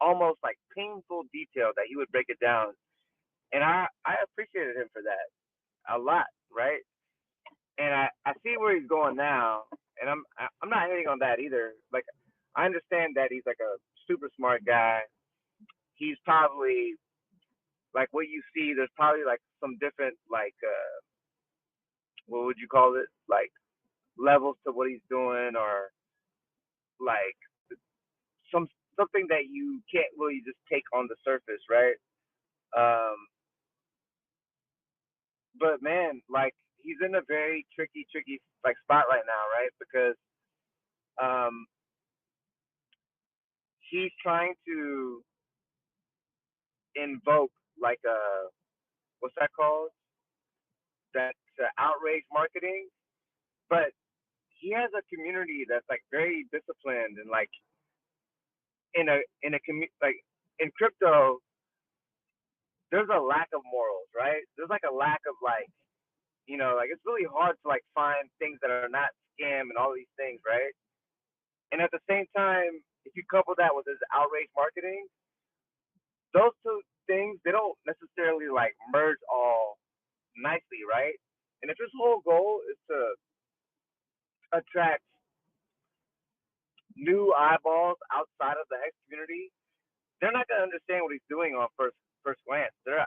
almost like painful detail that he would break it down, and I appreciated him for that a lot, right? And I see where he's going now, and I'm not hating on that either. Like I understand that he's like a super smart guy. He's probably like what you see. There's probably like some different like what would you call it, like levels to what he's doing, or like some something that you can't really just take on the surface, right? Um, but man, like he's in a very tricky like spot right now, right? Because um, he's trying to invoke like a what's that called? That outrage marketing, but he has a community that's like very disciplined and like like in crypto, there's a lack of morals, right? There's like a lack of like like it's really hard to like find things that are not scam and all these things, right? And at the same time, if you couple that with his outrage marketing, those two things they don't necessarily like merge all nicely, right? And if his whole goal is to attract new eyeballs outside of the Hex community, they're not gonna understand what he's doing on first glance. They're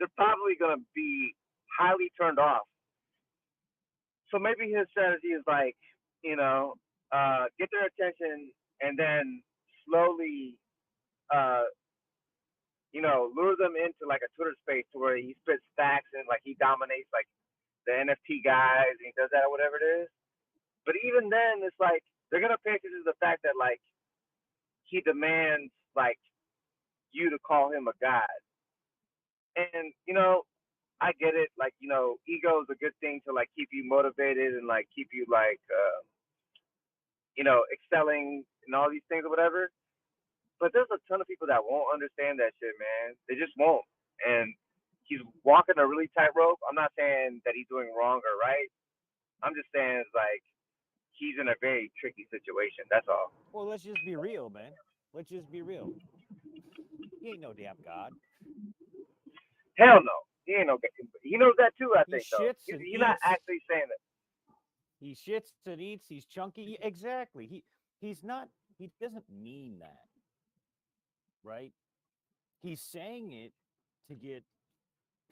they're probably gonna be highly turned off. So maybe his strategy is like, you know, get their attention and then slowly, uh, lure them into like a Twitter space to where he spits stacks and like he dominates like the NFT guys and he does that or whatever it is. But even then, it's like they're gonna pay attention to the fact that like he demands like you to call him a god. And I get it. Like ego is a good thing to like keep you motivated and like keep you like excelling and all these things or whatever. But there's a ton of people that won't understand that shit, man. They just won't. And he's walking a really tightrope. I'm not saying that he's doing wrong or right. I'm just saying like he's in a very tricky situation. That's all. Well, let's just be real, man. Let's just be real. He ain't no damn god. Hell no. He ain't no. He knows that too. I He think though. shits and He's not eats. actually saying that. He shits and eats. He's chunky. Exactly. He's not. He doesn't mean that, right? He's saying it to get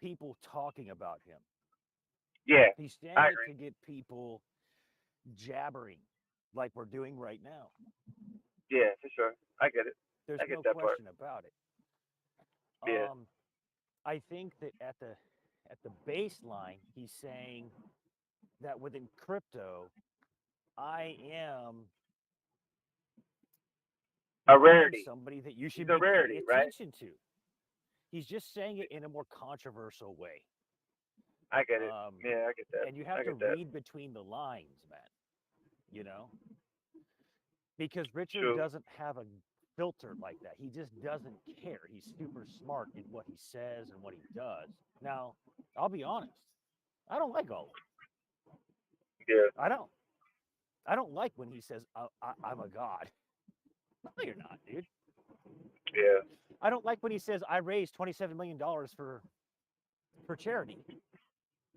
people talking about him. Yeah, He's saying I it agree. to get people jabbering, like we're doing right now. Yeah, for sure. I get it. There's I get no that part. question about it. Yeah. Um, I think that at the baseline, he's saying that within crypto, I am A I am rarity. somebody that you He's should a be paying rarity, right? attention to. He's just saying it in a more controversial way. I get it. Um, Yeah, I get that. and you have I to get that. read between the lines, man, you know? Because Richard True. doesn't have a filter like that. He just doesn't care. He's super smart in what he says and what he does. Now, I'll be honest. I don't like all of it. Yeah. I don't. I don't like when he says, I'm a god. No, you're not, dude. Yeah. I don't like when he says, I raised $27 million for charity.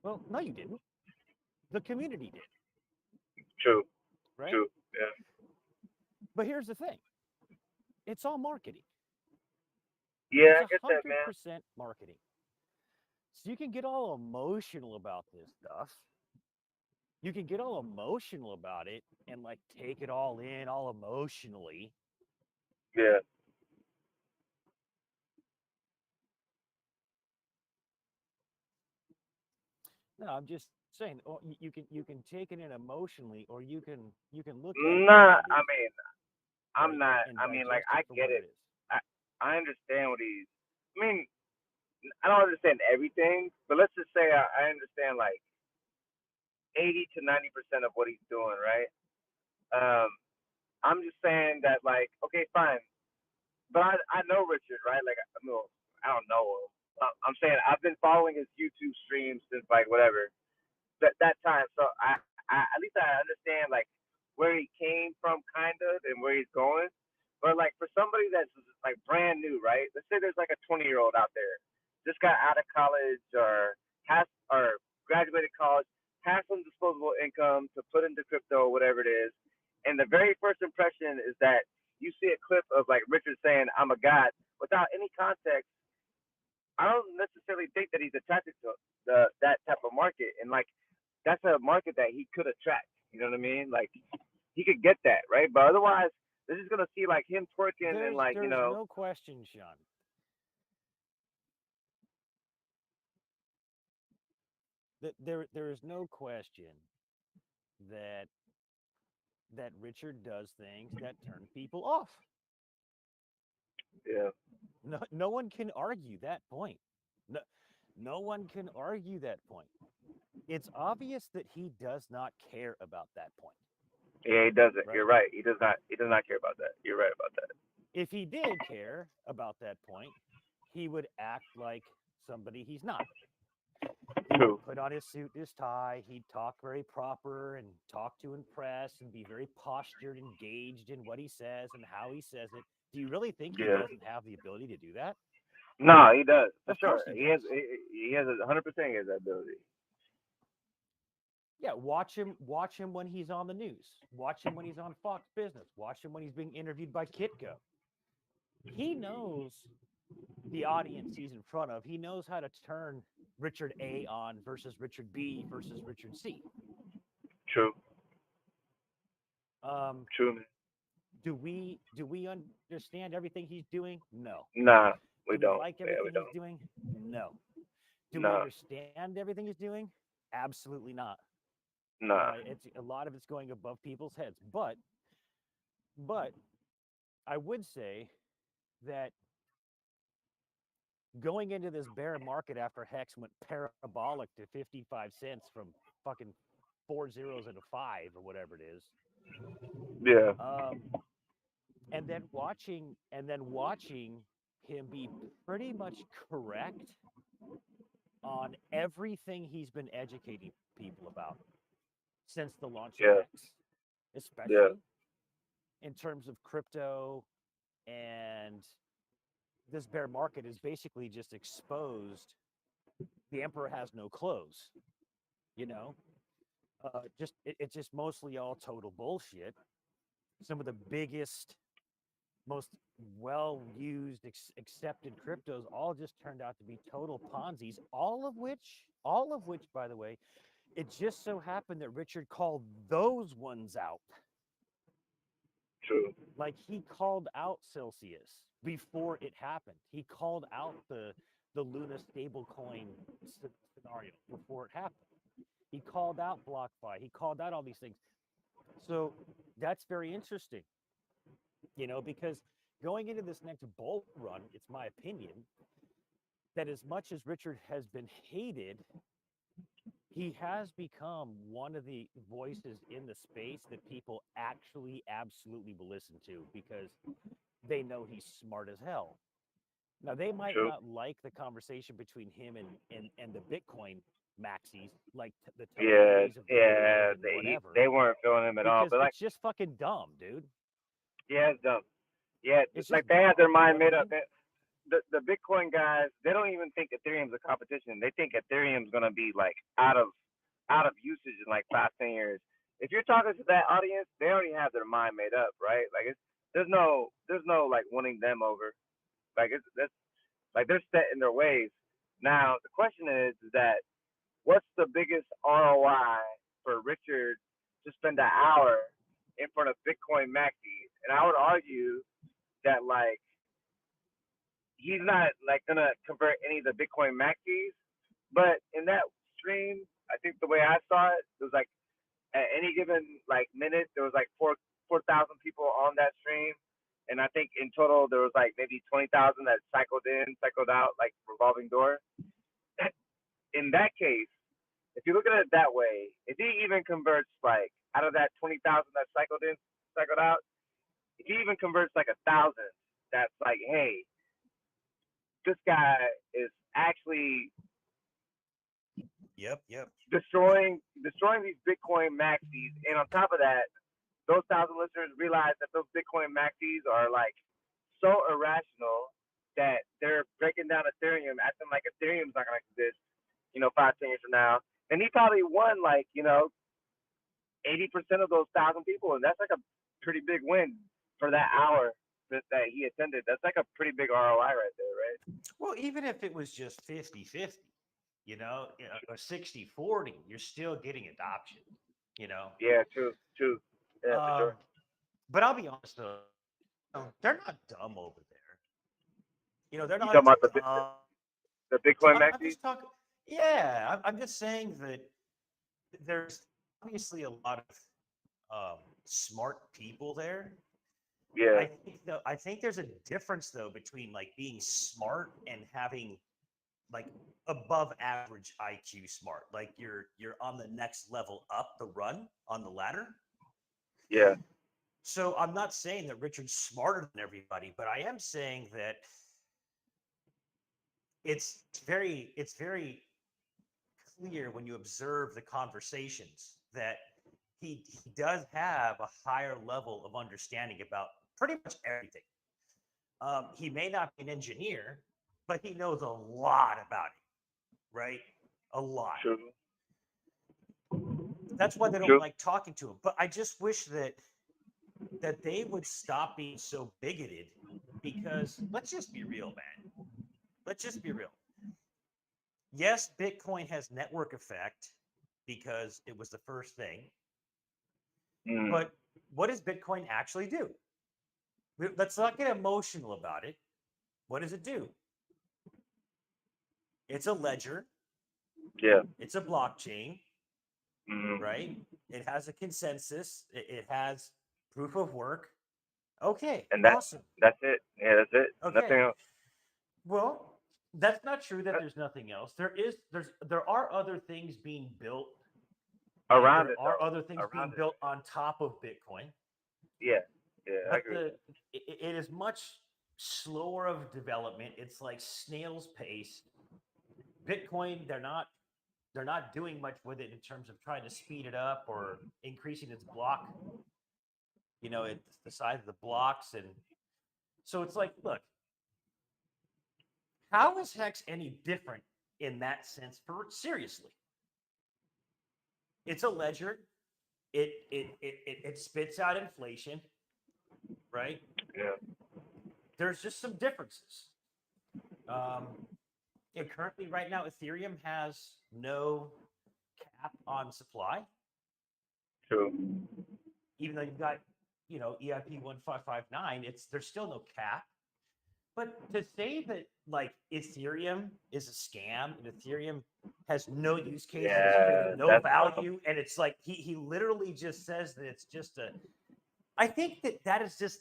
Well, no, you didn't. The community did, True. right? True. Yeah. But here's the thing, it's all marketing. Yeah, It's I a get that, hundred man. percent marketing. So you can get all emotional about this stuff. You can get all emotional about it and like take it all in all emotionally. Yeah. No, I'm just saying, you can take it in emotionally, or you can look at it for Nah, what it I is, mean, I'm right? not. And I mean, like, digest it I for get what it it. is. I understand what he's. I mean, I don't understand everything, but let's just say I understand like 80 to 90% of what he's doing, right? Um, I'm just saying that, like, okay, fine, but I know Richard, right? Like, I know I don't know him. I'm saying I've been following his YouTube streams since like whatever that time, so I at least I understand like where he came from, kind of, and where he's going. But like for somebody that's like brand new, right? Let's say there's like a 20-year-old out there, just got out of college or graduated college, has some disposable income to put into crypto or whatever it is, and the very first impression is that you see a clip of like Richard saying "I'm a god" without any context. I don't necessarily think that he's attracted to that type of market, and like that's a market that he could attract. You know what I mean? Like he could get that, right? But otherwise, they're just gonna see like him twerking and like There's no question, Sean. That there is no question that Richard does things that turn people off. yeah, No one can argue that point. No, no one can argue that point. It's obvious that he does not care about that point. yeah, he doesn't. You're Right? right. He does not. He does not care about that. You're right about that. If he did care about that point, he would act like somebody he's not. He True. would put on his suit, his tie. He'd talk very proper and talk to impress and be very postured, engaged in what he says and how he says it. Do you really think he Yeah. doesn't have the ability to do that? No, he does for Of sure. course he He has. does. He has 100%. He has that ability. Yeah, watch him. Watch him when he's on the news. Watch him when he's on Fox Business. Watch him when he's being interviewed by Kitco. He knows the audience he's in front of. He knows how to turn Richard A on versus Richard B versus Richard C. True. Um, True, man. do we understand everything he's doing? No. Nah, we Do we don't. like Yeah, we everything he's don't. doing? No. Do we Nah, understand everything he's doing? Absolutely not. nah. It's a lot of it's going above people's heads. But I would say that going into this bear market after Hex went parabolic to 55 cents from fucking 4 zeros and a 5 or whatever it is. Yeah. And then watching him be pretty much correct on everything he's been educating people about since the launch of Yeah. Hex, Yeah. especially in terms of crypto. And this bear market is basically just exposed the emperor has no clothes, you know. It's just mostly all total bullshit. Some of the biggest, most well-used, accepted cryptos all just turned out to be total Ponzi's. All of which, by the way, it just so happened that Richard called those ones out. True. Like he called out Celsius before it happened. He called out the Luna stablecoin scenario before it happened. He called out BlockFi. He called out all these things. So that's very interesting, because going into this next bull run, it's my opinion that as much as Richard has been hated, he has become one of the voices in the space that people actually absolutely will listen to because they know he's smart as hell. Now, they might True. not like the conversation between him and the Bitcoin maxis, like the Yeah. Tony's of the world Yeah. and whatever, They weren't feeling him at all. because But like, it's just fucking dumb, dude. yeah, it's dumb. Yeah, It's like just they had dumb. their You know mind what I made up. mean? The Bitcoin guys, they don't even think Ethereum's a competition. They think Ethereum's gonna be like out of usage in like 5-10 years. If you're talking to that audience, they already have their mind made up, right? Like there's no like winning them over. Like that's like they're set in their ways. Now the question is that what's the biggest ROI for Richard to spend an hour in front of Bitcoin maxis? And I would argue that like he's not like gonna convert any of the Bitcoin maxis, but in that stream, I think the way I saw it, it was like at any given like minute there was like 4,000 people on that stream, and I think in total there was like maybe 20,000 that cycled in, cycled out, like revolving door. In that case, if you look at it that way, if he even converts like out of that 20,000 that cycled in, cycled out, if he even converts like 1,000, that's like, hey, this guy is actually Yep. destroying these Bitcoin maxis, and on top of that, those 1,000 listeners realize that those Bitcoin maxis are like so irrational that they're breaking down Ethereum, acting like Ethereum's not gonna exist, 5, 10 years from now. And he probably won like, 80% of those 1,000 people, and that's like a pretty big win for that hour that he attended. That's like a pretty big ROI right there, right? Well, even if it was just 50-50, or 60-40, you're still getting adoption. Yeah, true. Yeah, for sure. But I'll be honest though, they're not dumb over there. They're You not talking about dumb. the Bitcoin I'm maxis? just talking. Yeah, I'm just saying that there's obviously a lot of smart people there. Yeah, I think there's a difference though between like being smart and having like above average IQ smart. Like you're on the next level up the run on the ladder. yeah, So I'm not saying that Richard's smarter than everybody, but I am saying that it's very clear when you observe the conversations that he does have a higher level of understanding about pretty much everything. He may not be an engineer, but he knows a lot about it, right? A lot. true, That's why they don't true. like talking to him. But I just wish that they would stop being so bigoted, because let's just be real, man. Let's just be real. Yes, Bitcoin has network effect because it was the first thing. Mm. But what does Bitcoin actually do? Let's not get emotional about it. What does it do? It's a ledger. Yeah. It's a blockchain, Mm. right? It has a consensus. It has proof of work. Okay, And awesome. that's it. Yeah, that's it. Okay. Nothing else. Well, that's not true that there's nothing else. There are other things being built. Around there it, are though. other things being Around it. built on top of Bitcoin. Yeah, I But agree. it is much slower of development. It's like snail's pace. Bitcoin, they're not doing much with it in terms of trying to speed it up or increasing its block. It's the size of the blocks, and so it's like, look, how is Hex any different in that sense? For seriously, it's a ledger. It spits out inflation, right? Yeah. There's just some differences. Currently, right now, Ethereum has no cap on supply, True. even though you've got, EIP 1559. There's still no cap. But to say that like Ethereum is a scam and Ethereum has no use case, it's creating no value, and it's like he literally just says that it's just a. I think that is just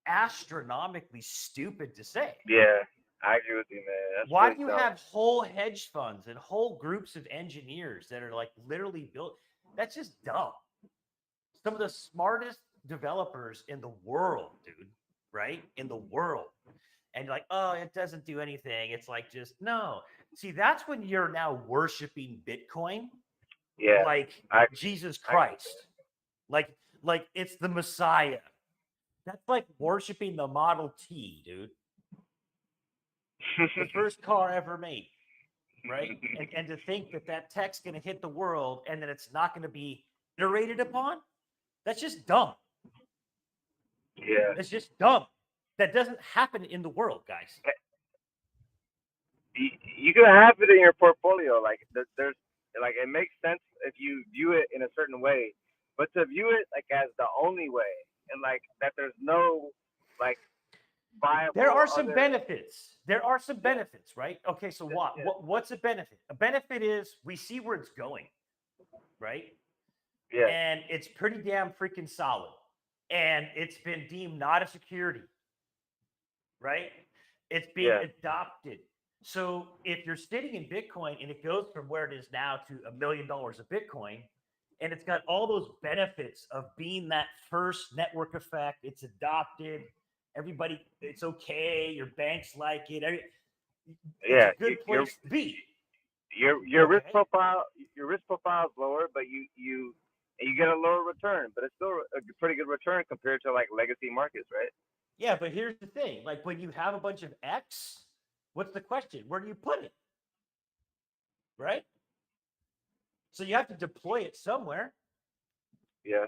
astronomically stupid to say. Yeah, I agree with you, man. That's Why really do you dumb. have whole hedge funds and whole groups of engineers that are like literally built? That's just dumb. Some of the smartest developers in the world, dude, right? In the world. And like, oh, it doesn't do anything. It's like, just no. See, that's when you're now worshiping Bitcoin, Yeah, like Jesus I Christ, like it's the Messiah. That's like worshiping the Model T, dude. The first car ever made, right? And to think that tech's going to hit the world and that it's not going to be iterated upon, that's just dumb. Yeah. That's just dumb. That doesn't happen in the world, guys. You can have it in your portfolio. Like there's like it makes sense if you view it in a certain way, but to view it like as the only way and like that there's no like viable. There are some benefits. There are some benefits, right? Okay, so what's a benefit? A benefit is we see where it's going, right? Yeah. And it's pretty damn freaking solid. And it's been deemed not a security, right? It's being adopted. So if you're sitting in Bitcoin and it goes from where it is now to $1 million of Bitcoin, and it's got all those benefits of being that first network effect, it's adopted, everybody, it's okay, your banks like it. It's a good place to be. Your risk profile is lower, but you and you get a lower return, but it's still a pretty good return compared to like legacy markets, right? Yeah, but here's the thing: like when you have a bunch of X, what's the question? Where do you put it? Right. So you have to deploy it somewhere. Yeah.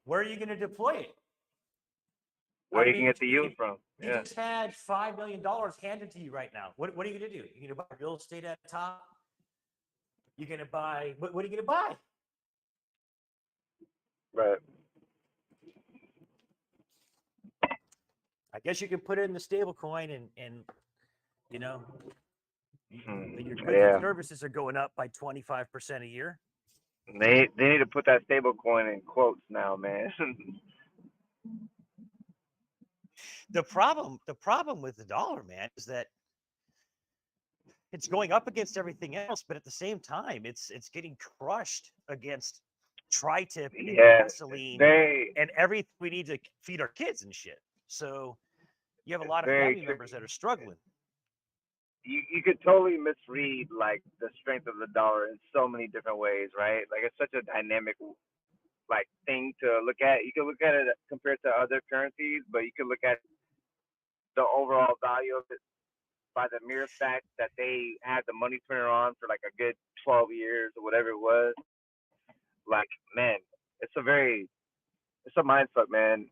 Where are you going to deploy it? Where you can get the yield from. You just had $5 million handed to you right now. What are you going to do? You're going to buy real estate at the top? You're going to buy, what are you going to buy? Right. I guess you can put it in the stable coin and you know, your goods and services are going up by 25% a year. They need to put that stable coin in quotes now, man. The problem with the dollar, man, is that it's going up against everything else, but at the same time, it's getting crushed against tri-tip and gasoline and everything we need to feed our kids and shit. So you have a lot of family members that are struggling. You could totally misread like the strength of the dollar in so many different ways, right? Like it's such a dynamic like thing to look at. You can look at it compared to other currencies, but you can look at the overall value of it by the mere fact that they had the money printer on for like a good 12 years or whatever it was. Like, man, it's a mind fuck, man.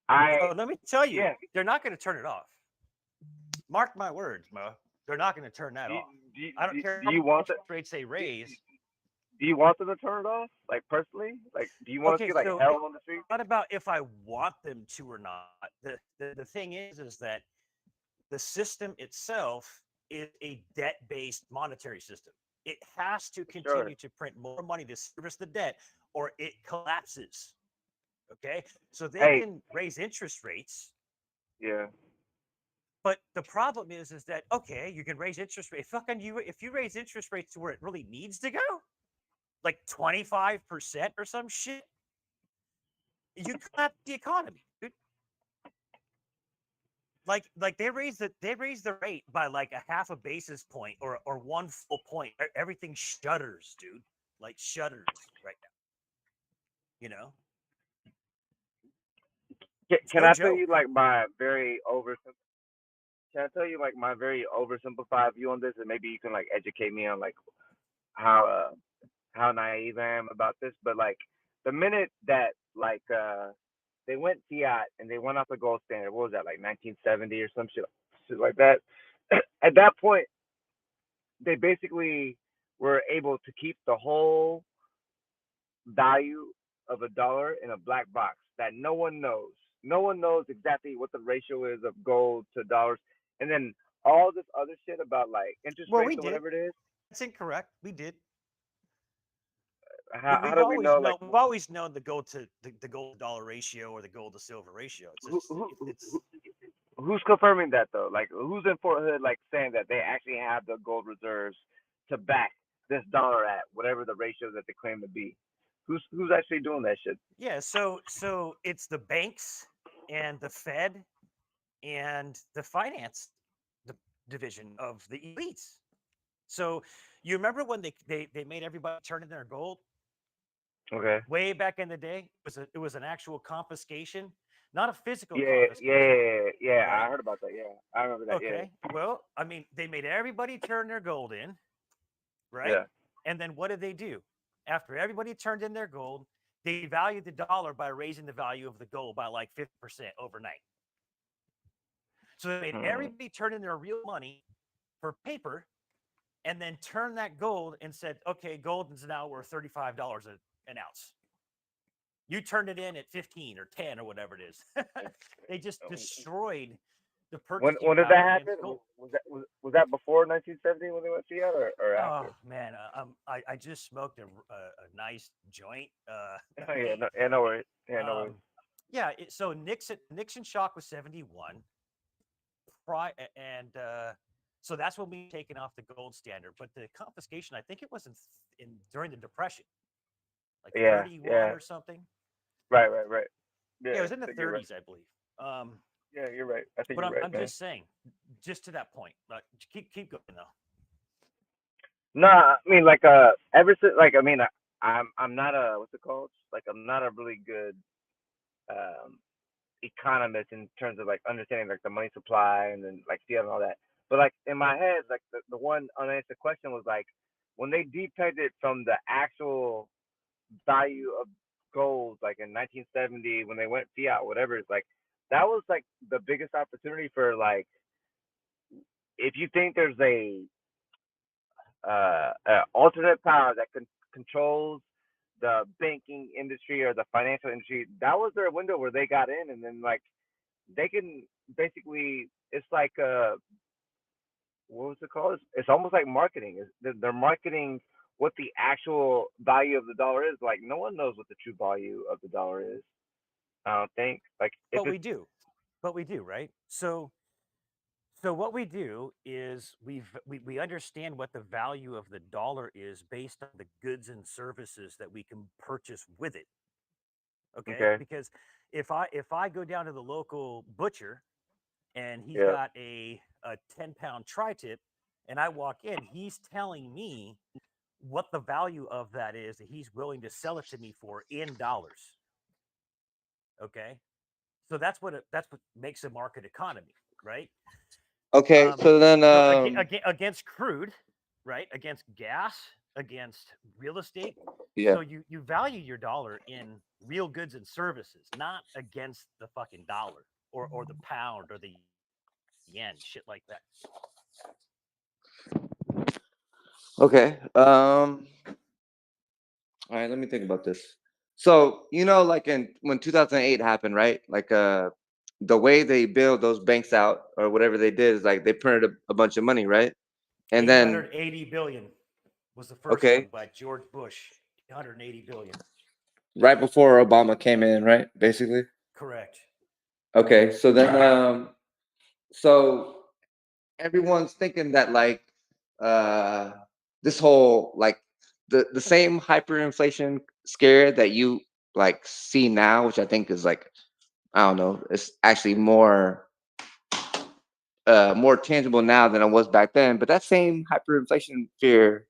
Let me tell you, they're not going to turn it off. Mark my words, Mo. They're not going to turn that off. I don't care how much rates they raise. Do you want them to turn it off? Like personally? Like, do you want to see like hell on the street? It's not about if I want them to or not. The thing is that the system itself is a debt-based monetary system. It has to continue to print more money to service the debt, or it collapses. Okay, so they can raise interest rates. Yeah. But the problem is that okay, you can raise interest rates. If you raise interest rates to where it really needs to go, like 25% or some shit, you collapse the economy, dude. Like they raise the rate by like a half a basis point or 1 full point. Everything shudders, dude. Like shudders right now. You know. Can I tell you like my very oversimplified view on this, and maybe you can like educate me on like how naive I am about this? But like the minute that like they went fiat and they went off the gold standard, what was that, like 1970 or some shit like that? At that point, they basically were able to keep the whole value of a dollar in a black box that no one knows. No one knows exactly what the ratio is of gold to dollars. And then all this other shit about like interest rates or whatever it is. That's incorrect. We did. How do we know? Like, we've always known the gold to the gold dollar ratio or the gold to silver ratio. Who's confirming that though? Like, who's in Fort Hood like saying that they actually have the gold reserves to back this dollar at whatever the ratio that they claim to be? Who's actually doing that shit? Yeah, so it's the banks and the Fed and the finance division of the elites. So you remember when they made everybody turn in their gold? Okay. Way back in the day, it was an actual confiscation, not a physical confiscation. Yeah. Right? I heard about that. Yeah, I remember that. Okay. Yeah. Well, I mean, they made everybody turn their gold in, right? Yeah. And then what did they do? After everybody turned in their gold, they valued the dollar by raising the value of the gold by like 50% overnight. So they made everybody turn in their real money for paper, and then turn that gold and said, okay, gold is now worth $35 an ounce. You turned it in at 15 or 10 or whatever it is. They just destroyed the purchasing power. When did that happen? Was that before 1970 when they went fiat or after? Oh man, I just smoked a nice joint. No worries. No worries. Yeah, so Nixon shock was 71. And so that's when we taken off the gold standard. But the confiscation, I think it was in during the Depression, like 31 or something. Right. Yeah, it was in the 30s, I believe. Yeah, you're right. I think but you're right. I'm just saying, just to that point. Keep going though. No, I mean like ever since I'm not a what's it called? Like I'm not a really good um economist in terms of like understanding like the money supply and then like fiat and all that. But like in my head, like the one unanswered question was like when they depegged it from the actual value of gold, like in 1970 when they went fiat, whatever. It's like that was like the biggest opportunity for like if you think there's a alternate power that controls the banking industry or the financial industry, that was their window where they got in, and then like they can basically it's like what was it called? It's almost like marketing. They're marketing what the actual value of the dollar is. Like no one knows what the true value of the dollar is. I don't think. Like if But it's we do. But we do, right? So what we do is we understand what the value of the dollar is based on the goods and services that we can purchase with it. Okay? okay. Because if I go down to the local butcher and he's Yeah. got a 10-pound tri-tip and I walk in, he's telling me what the value of that is that he's willing to sell it to me for in dollars. Okay? So that's what makes a market economy, right? Okay, so then Against crude, right? Against gas, against real estate. yeah. So you value your dollar in real goods and services, not against the fucking dollar or the pound or the yen, shit like that. Okay. All right, let me think about this. So, like in when 2008 happened, right? Like the way they bailed those banks out or whatever they did is like they printed a bunch of money, right? And then 880 billion was the first okay, one by George Bush. 880 billion. right before Obama came in, right? Basically. Correct. Okay, so then so everyone's thinking that like uh this whole like the same hyperinflation scare that you like see now, which I think is like I don't know, it's actually more tangible now than it was back then. But that same hyperinflation fear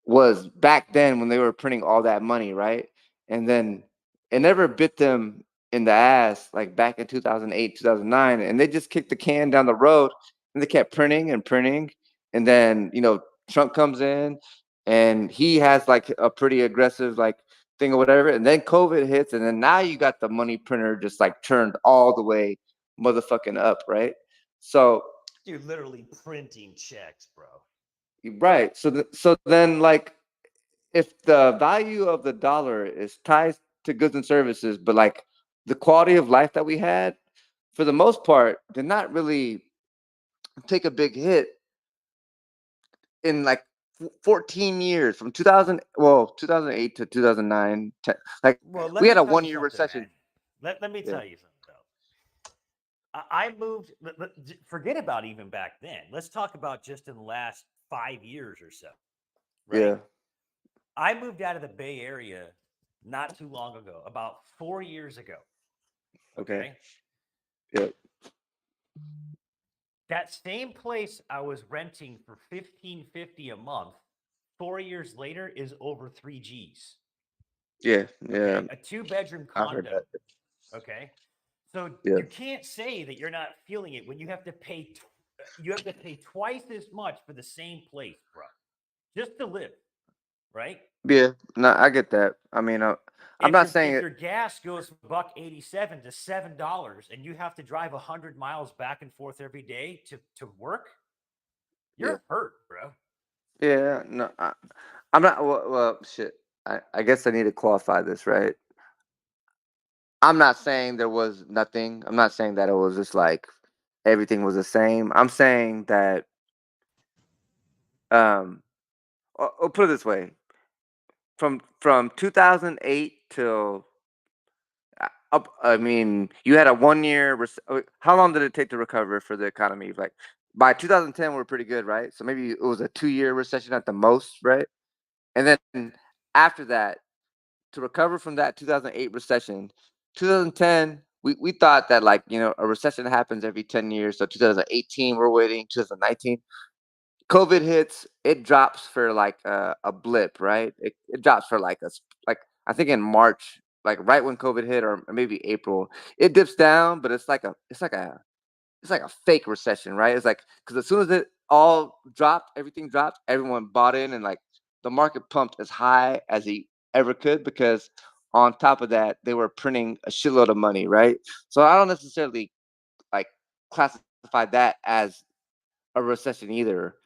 was back then when they were printing all that money, right? And then it never bit them in the ass like back in 2008, 2009. And they just kicked the can down the road and they kept printing and printing. And then, Trump comes in and he has like a pretty aggressive like thing or whatever. And then COVID hits. And then now you got the money printer just like turned all the way motherfucking up, right? So, Dude, literally printing checks, bro. right. So then like if the value of the dollar is tied to goods and services, but like the quality of life that we had, for the most part, did not really take a big hit in like 14 years from 2008 to 2009. Like Well, let we me had a tell you 1 year something, recession. man. Let me Yeah. tell you something, though. I moved, forget about even back then. Let's talk about just in the last 5 years or so, right? Yeah. I moved out of the Bay Area not too long ago, about 4 years ago. Okay. Okay. Yeah. That same place I was renting for $15.50 a month, 4 years later is over 3 G's. Yeah. Yeah. Okay. A two-bedroom I heard condo. that. Okay. So Yeah. you can't say that you're not feeling it when you have to pay you have to pay twice as much for the same place, bro. Just to live, right? Yeah. No, I get that. I mean, I'm If not your saying if it. your gas goes from $1.87 to $7 and you have to drive 100 miles back and forth every day to work, Yeah. you're hurt, bro. Yeah. No, I'm not. Well, shit. I guess I need to qualify this, right? I'm not saying there was nothing. I'm not saying that it was just like everything was the same. I'm saying that um or put it this way, from 2008 till up I mean, you had a 1 year how long did it take to recover for the economy? Like by 2010 we're pretty good, right? So maybe it was a 2 year recession at the most, right? And then after that to recover from that 2008 recession, 2010, we thought that like, a recession happens every 10 years. So 2018, we're waiting, 2019. COVID hits, it drops for like a blip, right? It drops for like like I think in March, like right when COVID hit, or maybe April, it dips down, but it's like a fake recession, right? It's like because as soon as it all dropped, everything dropped, everyone bought in, and like the market pumped as high as he ever could because on top of that, they were printing a shitload of money, right? So I don't necessarily like classify that as a recession either.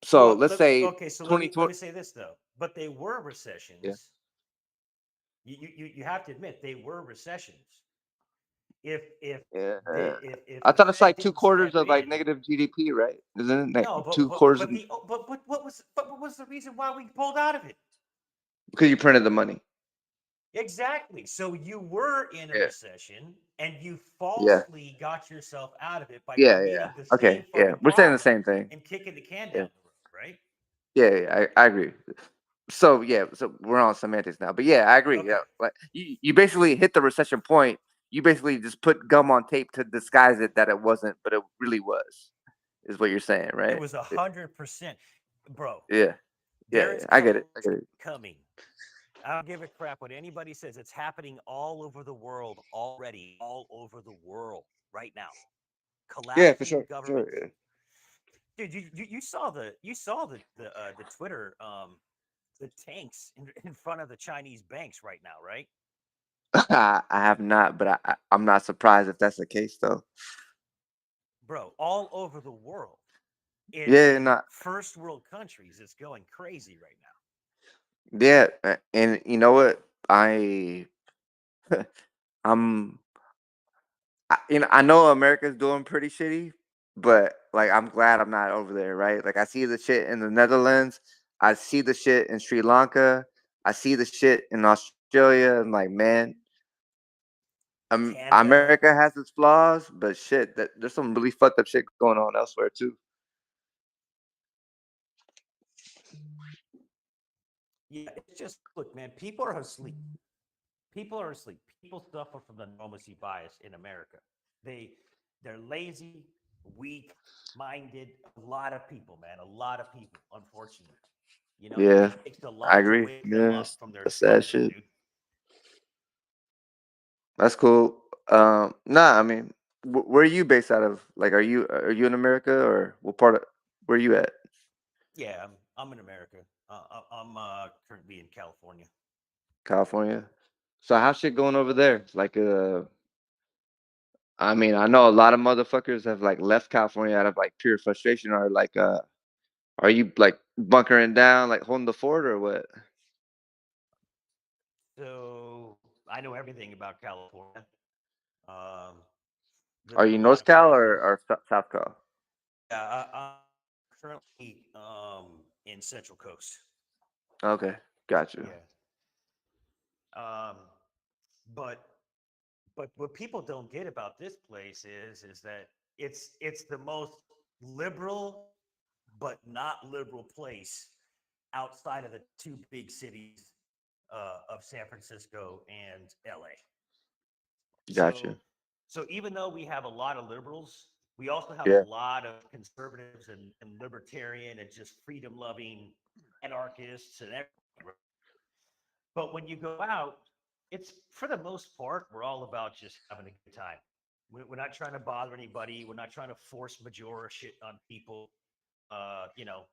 So Well, let's say okay, so let 2020. me say this though. But they were Yeah. recessions. You have to admit they were recessions. If Yeah. if I the thought it's Fed like two didn't quarters step of like in, negative GDP, right? Isn't it like no, two quarters of, but what was the reason why we pulled out of it? because you printed the money? Exactly. So you were in a Yeah. recession and you Yeah. falsely got yourself out of it by Yeah. Yeah. committing the same Okay. Yeah. fucking We're saying the problem same thing. and kicking the can Yeah. down the road, right? I agree. So yeah, so we're on semantics now. But yeah, I agree. Yeah. Okay. Like you basically hit the recession point. You basically just put gum on tape to disguise it that it wasn't, but it really was, is what you're saying, It right? was 100%. Bro, Yeah. Yeah. there is I get it. I coast get it. coming. I don't give a crap what anybody says. It's happening all over the world already, all over the world right now. Yeah, for Collapsing sure. For governments. sure. Dude, you saw the Twitter the tanks in front of the Chinese banks right now, right? I have not, but I'm not surprised if that's the case though. Bro, all over the world. Yeah, In not first world countries, it's going crazy right now. yeah, and you know what? I'm I know America's doing pretty shitty, but like I'm glad I'm not over there, right? Like I see the shit in the Netherlands, I see the shit in Sri Lanka, I see the shit in Australia, and like man, Canada. America has its flaws, but shit, that there's some really fucked up shit going on elsewhere too. Yeah, it's just look, man, people are asleep. People are asleep. People suffer from the normalcy bias in America. They they're lazy, weak minded. A lot of people, man. A lot of people, unfortunately. Yeah, It takes a I lot to agree. wake them up Yes, from their that's sad slumber, shit. dude. That's cool. Nah, I mean, where are you based out of? Like, are you in America or what part of where you at? Yeah, I'm in America. I'm currently in California. California. So how's shit going over there? Like, I mean, I know a lot of motherfuckers have like left California out of like pure frustration, or like, are you like bunkering down, like holding the fort, or what? So I know everything about California. Um, Are there's a you lot North of Cal places. or South Cal? Yeah, I'm currently in Central Coast. Okay, got you. Yeah. Um, but what people don't get about this place is that it's the most liberal but not liberal place outside of the two big cities of San Francisco and LA. Got you. So even though we have a lot of liberals, we also have a Yeah, lot of conservatives and libertarian and just freedom loving anarchists and everything. Right? But when you go out, it's for the most part, we're all about just having a good time. We're not trying to bother anybody. We're not trying to force majora shit on people. You know,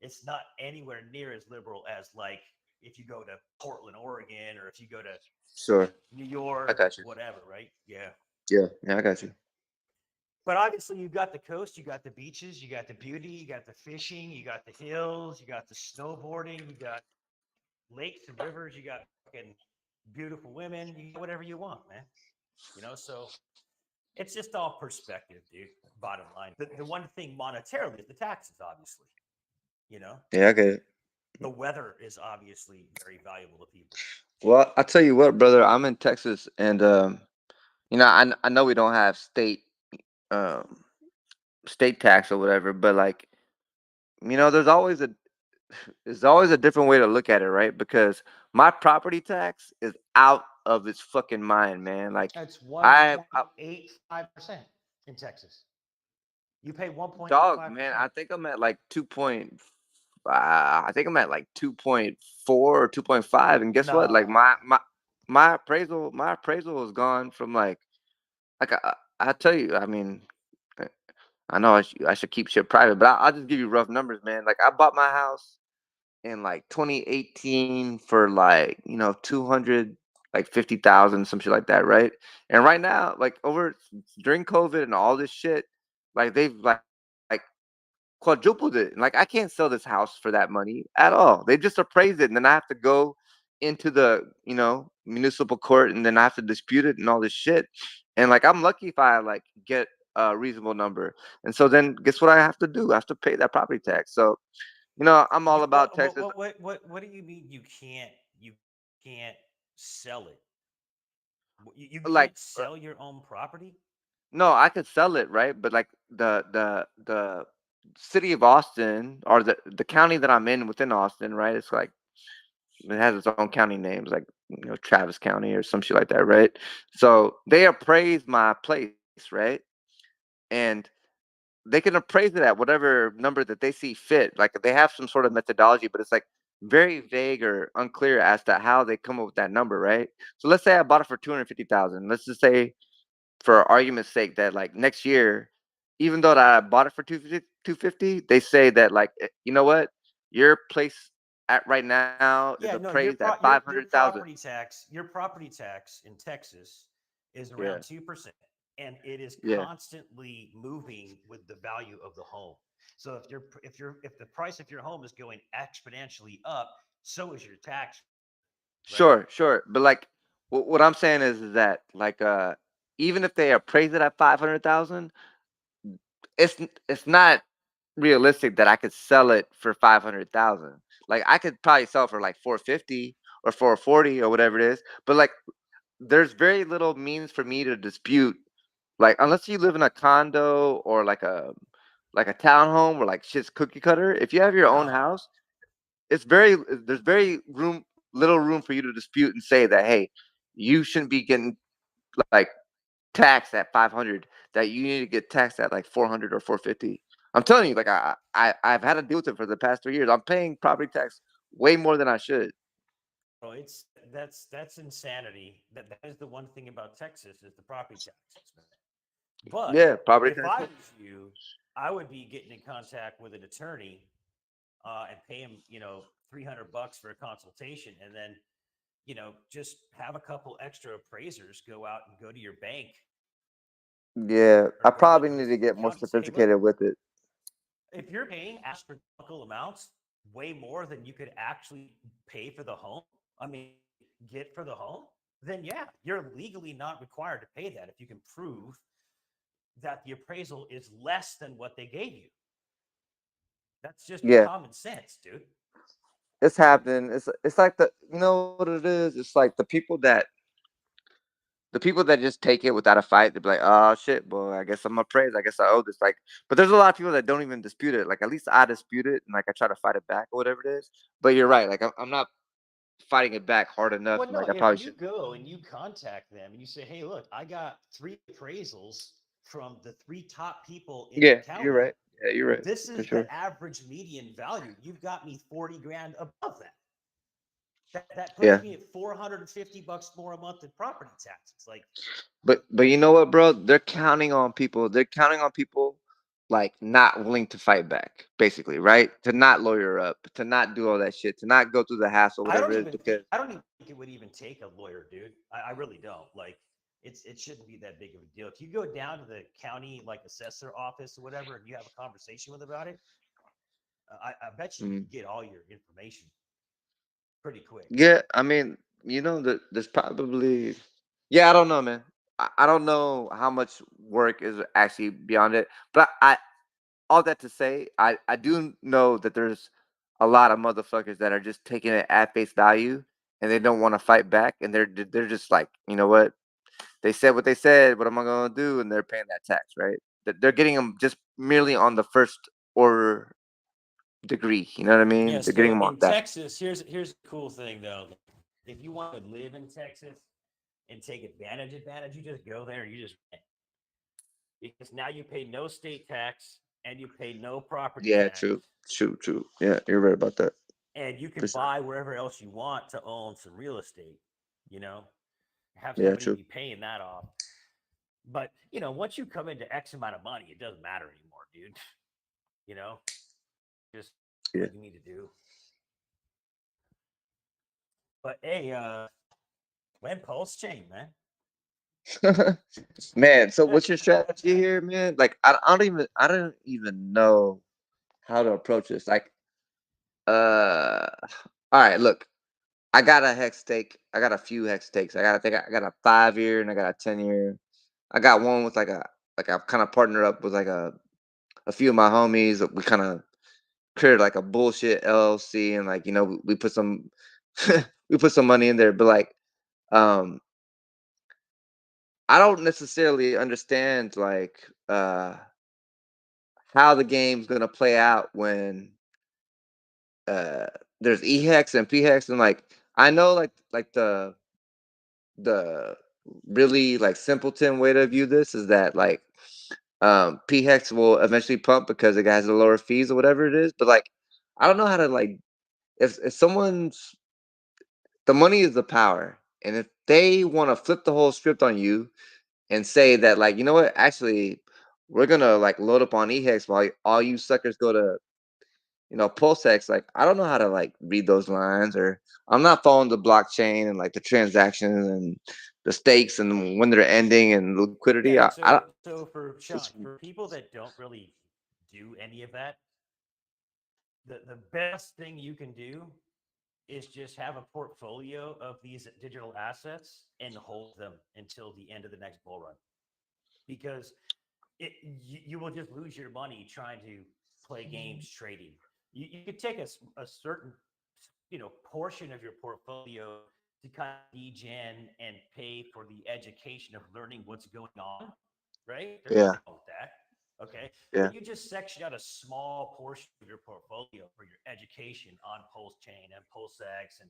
it's not anywhere near as liberal as like if you go to Portland, Oregon, or if you go to sure. New I York, got you. whatever, right? Yeah. Yeah, yeah, I got you. But obviously, you've got the coast, you got the beaches, you got the beauty, you got the fishing, you got the hills, you got the snowboarding, you got lakes and rivers, you got fucking beautiful women, you got whatever you want, man. So it's just all perspective, dude. Bottom line, the one thing monetarily is the taxes, obviously. You know, Yeah, I get it. the weather is obviously very valuable to people. Well, I tell you what, brother, I'm in Texas, and I know we don't have um state tax or whatever, but like, there's always a different way to look at it, right? Because my property tax is out of its fucking mind, man. Like, That's I 1.85% in Texas. You pay 1.5%. Dog, man, I think I'm at like 2 point. I think I'm at like 2.4 or 2.5, and guess what? Like No. my appraisal is gone from like I tell you, I mean, uh, I know I should keep shit private, but I'll just give you rough numbers, man. Like I bought my house in like 2018 for like 200 like 50,000 some shit like that, right? And right now, like over during COVID and all this shit, like they've like quadrupled it. And like I can't sell this house for that money at all. They just appraised it, and then I have to go into the municipal court, and then I have to dispute it and all this shit. And like I'm lucky if I like get a reasonable number. And so then guess what I have to do? I have to pay that property tax. So I'm all about Texas. What do you mean you can't sell it? You Like can't sell your own property? no, I could sell it, right? But like the city of Austin, or the county that I'm in within Austin, right? It's like it has its own county names, like Travis County or some shit like that, right? So they appraise my place, right? And they can appraise it at whatever number that they see fit. Like they have some sort of methodology, but it's like very vague or unclear as to how they come up with that number, right? So let's say I bought it for 250,000. Let's just say, for argument's sake, that like next year, even though that I bought it for 250, they say that like you know what, your place at right now is Yeah, no, appraised at 500,000. your property tax in Texas is Yeah, around 2%, and it is yeah, constantly moving with the value of the home. So if the price of your home is going exponentially up, so is your tax, right? sure. But like, what I'm saying is that like, even if they appraise it at 500,000, it's not realistic that I could sell it for 500,000. Like I could probably sell for like 450 or 440 or whatever it is. But like, there's very little means for me to dispute. Like unless you live in a condo or like a townhome where like shit's cookie cutter. If you have your own No, house, there's very little room for you to dispute and say that, hey, you shouldn't be getting like taxed at 500, that you need to get taxed at like 400 or 450. I'm telling you, like I've had to deal with it for the past 3 years. I'm paying property tax way more than I should. oh, that's insanity. That is the one thing about Texas is the property taxes, man. But Yeah, property if I tax. was you, I would be getting in contact with an attorney and pay him, $300 for a consultation, and then, just have a couple extra appraisers go out and go to your bank Yeah, or I go to the probably need to get municipal more county and say, hey, look, sophisticated with it. if you're paying astronomical amounts, way more than you could actually pay for the home, I mean, get for the home, then yeah, you're legally not required to pay that if you can prove that the appraisal is less than what they gave you. That's just Yeah, common sense, dude. it's happening. It's like you know what it is. It's like the people that just take it without a fight. They're like, oh shit, boy, I guess I'm appraised. I guess I owe this. Like, but there's a lot of people that don't even dispute it. Like, at least I dispute it and like I try to fight it back or whatever it is. But you're right. Like, I'm not fighting it back hard enough. Well, no, Like, I if probably you should. go and you contact them and you say, hey, look, I got three appraisals from the three top people in the Yeah, you're county. right. Yeah, you're right This for is sure. the average median value. You've got me 40 grand above that. That puts Yeah. me at $450 more a month in property taxes. Like, But you know what, bro? They're counting on people. They're counting on people like not willing to fight back, basically, right? To not lawyer up, to not do all that shit, to not go through the hassle, whatever it is, because I don't even think it would even take a lawyer, dude. I really don't. Like, it shouldn't be that big of a deal. If you go down to the county like assessor office or whatever and you have a conversation with about it, I bet you mm, can get all your information pretty quick. yeah, I mean, there's probably, yeah, I don't know, man. I don't know how much work is actually beyond it, but all that to say, I do know that there's a lot of motherfuckers that are just taking it at face value, and they don't want to fight back, and they're just like, you know what? They said what they said. What am I gonna do? And they're paying that tax, right? They're getting them just merely on the first order degree. You know what I Yeah. mean? They're getting So them on in that. Texas, here's the cool thing though. If you want to live in Texas and take advantage, you just go there and you just rent. because now you pay no state tax and you pay no property Yeah, tax, true. Yeah, you're right about that. and you For can sure. buy wherever else you want to own some real estate. You know, have Yeah, somebody true. be paying that off. But once you come into X amount of money, it doesn't matter anymore, dude. You know, just Yeah. what you need to do. But hey, when Pulsechain, man. Man, so what's your strategy here, man? Like, I don't even know how to approach this. Like, all right, look, I got a hex stake. I got a few hex stakes. I got a 5 year and I got a 10 year. I got one with like I've kind of partnered up with like a few of my homies. We kind of created like a bullshit LLC, and like we put some we put some money in there, but like um I don't necessarily understand like how the game's gonna play out when uh there's EHEX and PHEX, and like I know like the really like simpleton way to view this is that like PHEX will eventually pump because it has the lower fees or whatever it is, but like I don't know how to like if someone's the money is the power, and if they want to flip the whole script on you and say that like you know what actually we're gonna like load up on EHEX while all you suckers go to PulseX, like I don't know how to like read those lines, or I'm not following the blockchain and like the transactions and the stakes and when they're ending and liquidity. Yeah, I so for Sean, it's for people that don't really do any of that, the best thing you can do is just have a portfolio of these digital assets and hold them until the end of the next bull run, because you will just lose your money trying to play games trading. You could take a certain portion of your portfolio to kind of degen and pay for the education of learning what's going on, right? There's yeah, nothing wrong with that. Okay. yeah, But you just section out a small portion of your portfolio for your education on Pulsechain and PulseX, and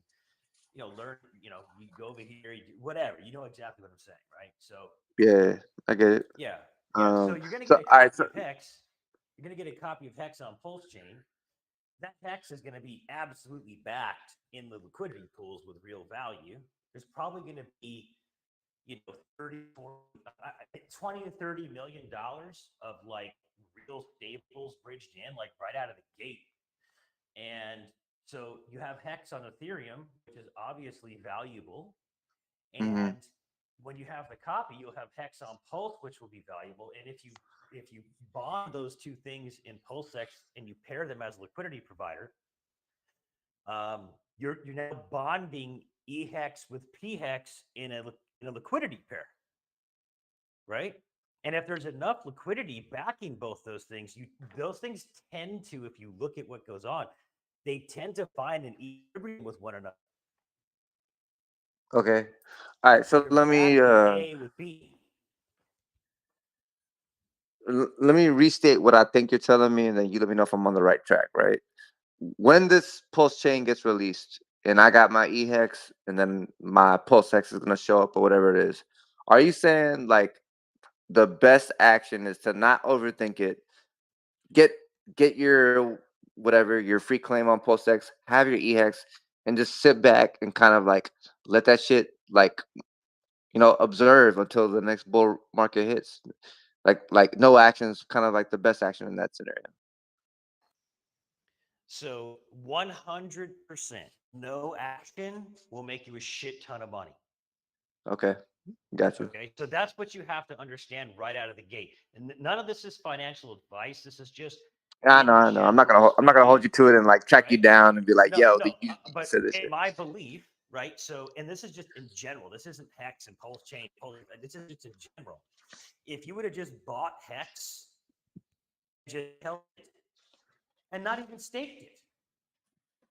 learn, you go over here, you do whatever, exactly what I'm saying, right? So yeah, I get it. yeah, yeah. So you're gonna So get a all right, copy so of Hex. You're gonna get a copy of Hex on Pulsechain. That Hex is gonna be absolutely backed in the liquidity pools with real value. There's probably gonna be 30, 40, 20 to 30 million dollars of like real stables bridged in, like right out of the gate. And so you have Hex on Ethereum, which is obviously valuable. mhm, And when you have the copy, you'll have Hex on Pulse, which will be valuable. And if you bond those two things in PulseX and you pair them as a liquidity provider, you're now bonding EHEX with PHEX in a liquidity pair, right? And if there's enough liquidity backing both those things tend to, if you look at what goes on, they tend to find an equilibrium with one another. okay, all right. So You're backing A with B. let me restate what I think you're telling me, and then you let me know if I'm on the right track, right? When this pulse chain gets released, and I got my EHEX, and then my PulseX is gonna show up or whatever it is, are you saying like the best action is to not overthink it, get your whatever your free claim on PulseX, have your EHEX, and just sit back and kind of like let that shit like observe until the next bull market hits? Like no action is kind of like the best action in that scenario. So 100% no action will make you a shit ton of money. Okay, got you. Okay. So that's what you have to understand right out of the gate. And none of this is financial advice. This is just in I know. general I'm not gonna hold speaking, you to it and like track you right? down and be like, No, yo, no. you But said this in shit. my belief, right? So, and this is just in general, this isn't Hex and Pulse Chain. This is just in general. If you would have just bought Hex, just held it, and not even staked it,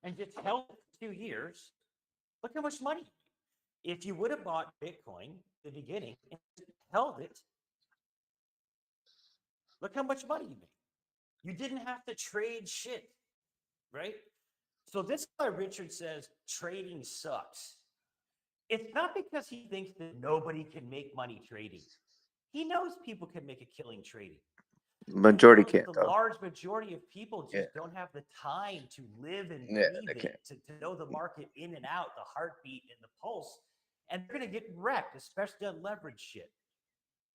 and just held it for 2 years, look how much money. If you would have bought Bitcoin at the beginning and held it, look how much money you made. You didn't have to trade shit, right? So this is why Richard says trading sucks. It's not because he thinks that nobody can make money trading. He knows people can make a killing trading. He Majority knows can't the though. large majority of people Yeah. just don't have the time to live and Yeah, breathe they can't. it, to know the market in and out, the heartbeat and the pulse. And they're going to get wrecked, especially on leverage shit.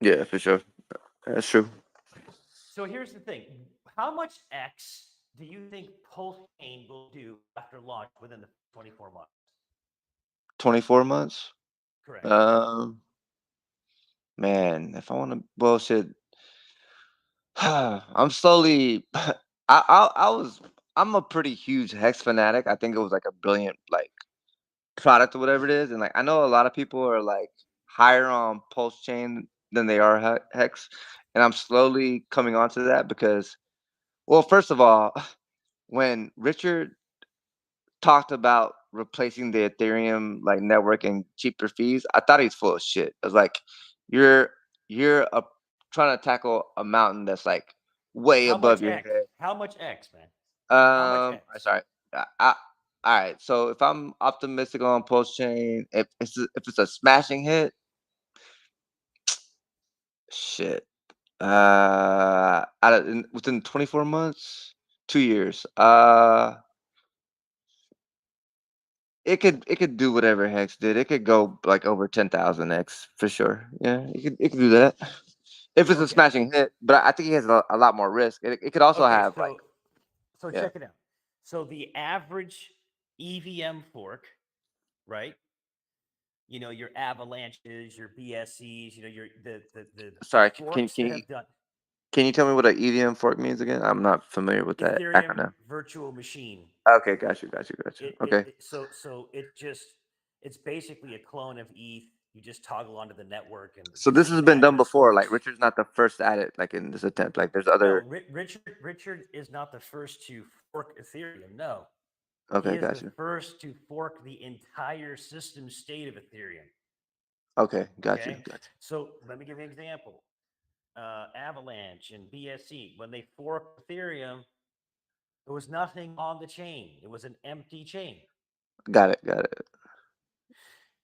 Yeah, for sure. That's true. So here's the thing. How much X do you think Pulsechain will do after launch within the 24 months? 24 months. Correct. Um, Man, if I want to bullshit, I'm slowly. I was. I'm a pretty huge Hex fanatic. I think it was like a brilliant like product or whatever it is, and like I know a lot of people are like higher on Pulse Chain than they are Hex, and I'm slowly coming onto that because, well, first of all, when Richard talked about replacing the Ethereum like network and cheaper fees, I thought he's full of shit. I was like, you're you're trying to tackle a mountain that's like way How much above your X? head. How much X, man? How much Um, X? sorry. All right. So if I'm optimistic on Pulse Chain, if it's a smashing hit, shit. Within 24 months, 2 years. It could do whatever Hex did. It could go like over 10,000 X for sure. Yeah, it could do that if it's a Okay. smashing hit. But I think he has a lot more risk. It could also Okay. have like So yeah. check it out. So the average EVM fork, right? You know, your avalanches, your BSCs, you know, your the Sorry, forks that have done can you tell me what an EVM fork means again? I'm not familiar with that Ethereum acronym. virtual machine. Okay, got you. Okay, So it's basically a clone of ETH. You just toggle onto the network, and so the this has same been done address before. Like works. Richard's not the first at it. Like in this attempt, like there's No, other. Richard is not the first to fork Ethereum. No, he Okay, is the got you. first to fork the entire system state of Ethereum. Okay, got you. Okay, so let me give you an example. Avalanche and BSC, when they forked Ethereum, there was nothing on the chain. It was an empty chain. Got it.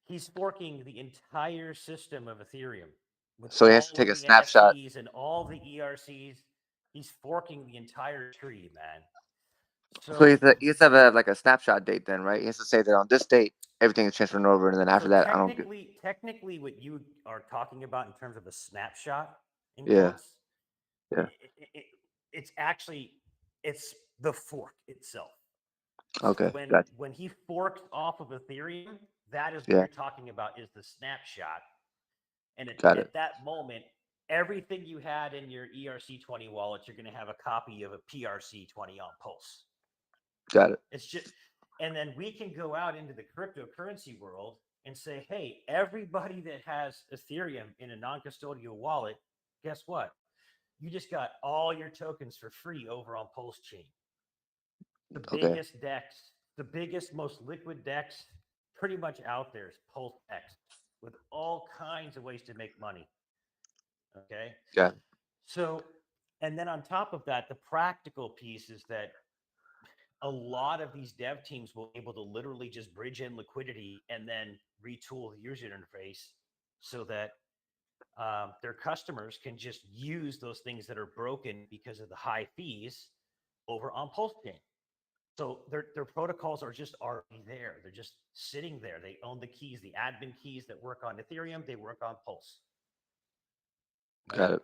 He's forking the entire system of Ethereum with So he has to all take of a the snapshot. NFTs and all the ERCs. He's forking the entire tree, man. So So, he has to have like a snapshot date then, right? He has to say that on this date everything is transferring over, and then after so that I don't get. technically, what you are talking about in terms of a snapshot, in Yeah, quotes, yeah. it, it's actually it's the fork itself. So Okay, when got when he forked off of Ethereum, that is you. what Yeah, you're talking about is the snapshot. And got it, at that moment, everything you had in your ERC20 wallet, you're going to have a copy of a PRC20 on Pulse. got it. It's just, and then we can go out into the cryptocurrency world and say, hey, everybody that has Ethereum in a non custodial wallet, guess what? You just got all your tokens for free over on Pulse Chain. The Okay, biggest DEX, the biggest, most liquid DEX pretty much out there is PulseX with all kinds of ways to make money. Okay. got it, So, and then on top of that, the practical piece is that a lot of these dev teams will be able to literally just bridge in liquidity and then retool the user interface so that their customers can just use those things that are broken because of the high fees over on Pulsechain. So their protocols are just already there. They're just sitting there. They own the keys, the admin keys that work on Ethereum, they work on Pulse. Right? got it.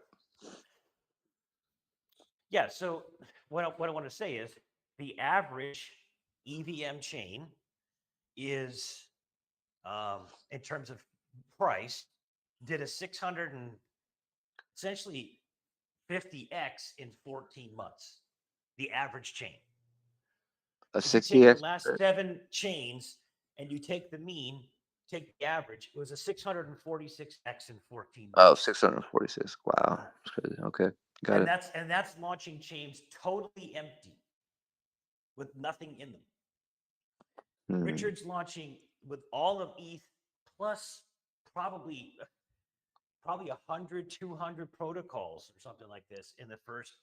Yeah. So what I want to say is the average EVM chain is, in terms of price, did a 600 and essentially 50x in 14 months. The average chain. A If you take the 60x. last 7 chains and you take the mean, take the average, it was a 646x in 14 Oh, months. 646. Wow, that's crazy. Okay, got And it. that's launching chains totally empty with nothing in them. Hmm. Richard's launching with all of ETH plus probably probably 100, 200 protocols or something like this in the first,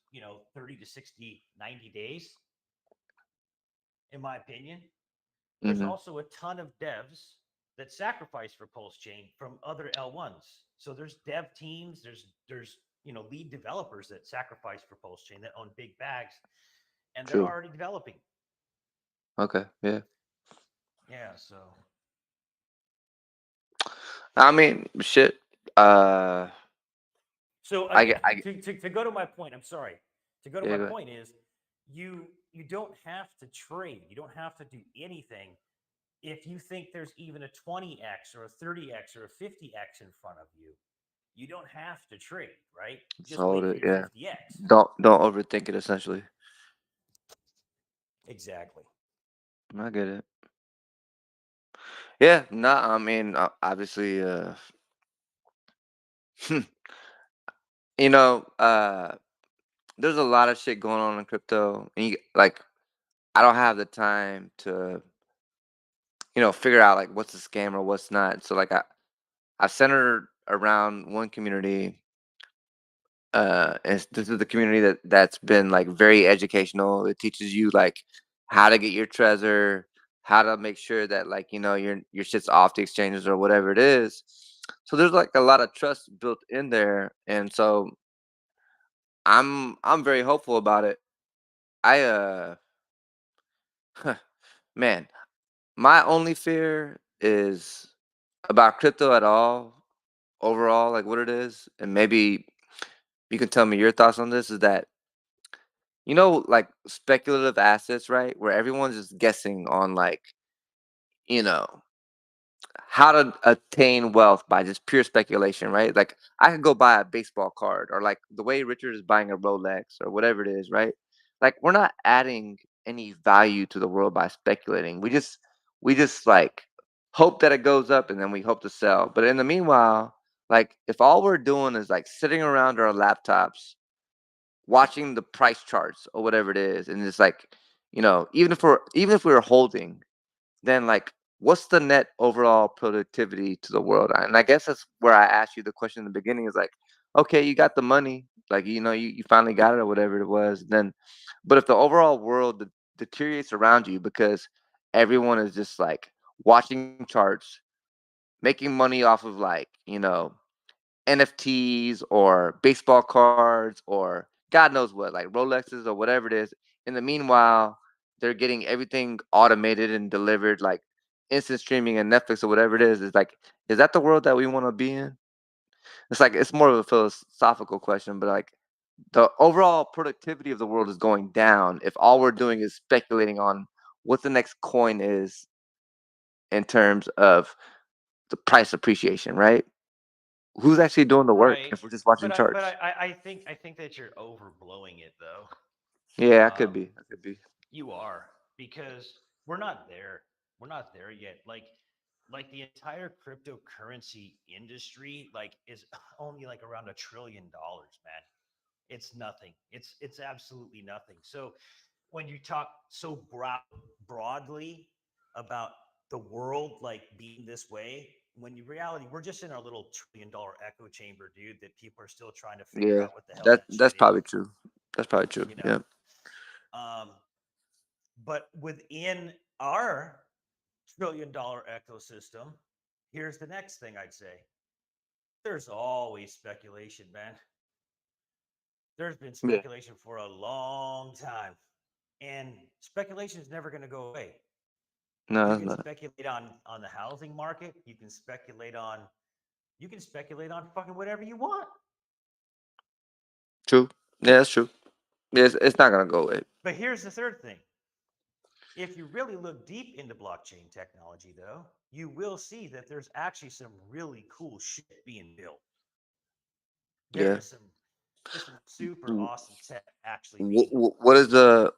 30 to 60, 90 days, in my opinion. There's Mm-hmm. also a ton of devs that sacrifice for Pulsechain from other L1s. So there's dev teams, there's lead developers that sacrifice for Pulsechain that own big bags, and they're True. already developing. Okay. Yeah. Yeah, so I mean, shit. so I get. I get. to go to my point, I'm sorry. To go to Yeah. my Go ahead. point is you don't have to trade. You don't have to do anything if you think there's even a 20x or a 30x or a 50x in front of you. You don't have to trade, right? Just Just hold wait for it. your Yeah. 50x. Don't overthink it. Essentially, Exactly. I get it. Yeah. No. I mean, obviously. You know. There's a lot of shit going on in crypto, and like, I don't have the time to figure out like what's a scam or what's not. So like I centered around one community. This is the community that's been like very educational. It teaches you like how to get your treasure, how to make sure that like your shit's off the exchanges or whatever it is. So there's like a lot of trust built in there, and so I'm very hopeful about it. I man, my only fear is about crypto at all overall, like what it is, and maybe you can tell me your thoughts on this. Is that like speculative assets, right? Where everyone's just guessing on like, you know, how to attain wealth by just pure speculation, right? Like I could go buy a baseball card or like the way Richard is buying a Rolex or whatever it is, right? Like we're not adding any value to the world by speculating. We just like hope that it goes up and then we hope to sell. But in the meanwhile, like if all we're doing is like sitting around our laptops watching the price charts or whatever it is, and it's like, even if we were holding, then like what's the net overall productivity to the world? And I guess that's where I asked you the question in the beginning is like, okay, you got the money, like you finally got it or whatever it was, then but if the overall world deteriorates around you because everyone is just like watching charts, making money off of like NFTs or baseball cards or God knows what, like Rolexes or whatever it is. In the meanwhile, they're getting everything automated and delivered like instant streaming and Netflix or whatever it is. It's like, is that the world that we want to be in? It's like it's more of a philosophical question, but like the overall productivity of the world is going down if all we're doing is speculating on what the next coin is in terms of the price appreciation, right? Who's actually doing the work Right. if we're just watching But charts? I think that you're overblowing it though. Yeah, I could Um, be. I could be. you are because we're not there. We're not there yet. Like the entire cryptocurrency industry is only like around $1 trillion, man. It's nothing. It's absolutely nothing. So when you talk so broadly about the world like being this way, when you reality we're just in our little $1 trillion echo chamber, dude, that people are still trying to figure Yeah, out what the hell that that's shit is, probably true. That's probably true. you know. Yeah. Um, but within our $1 trillion ecosystem, here's the next thing I'd say. There's always speculation, man. There's been Yeah. speculation for a long time, and speculation is never going to go away. No, You that's can not speculate on the housing market. You can speculate on fucking whatever you want. true. Yeah, that's true. Yeah, it's not gonna go away. But here's the third thing. If you really look deep into blockchain technology, though, you will see that there's actually some really cool shit being built. There Yeah. is some super W- awesome tech actually being What is being built.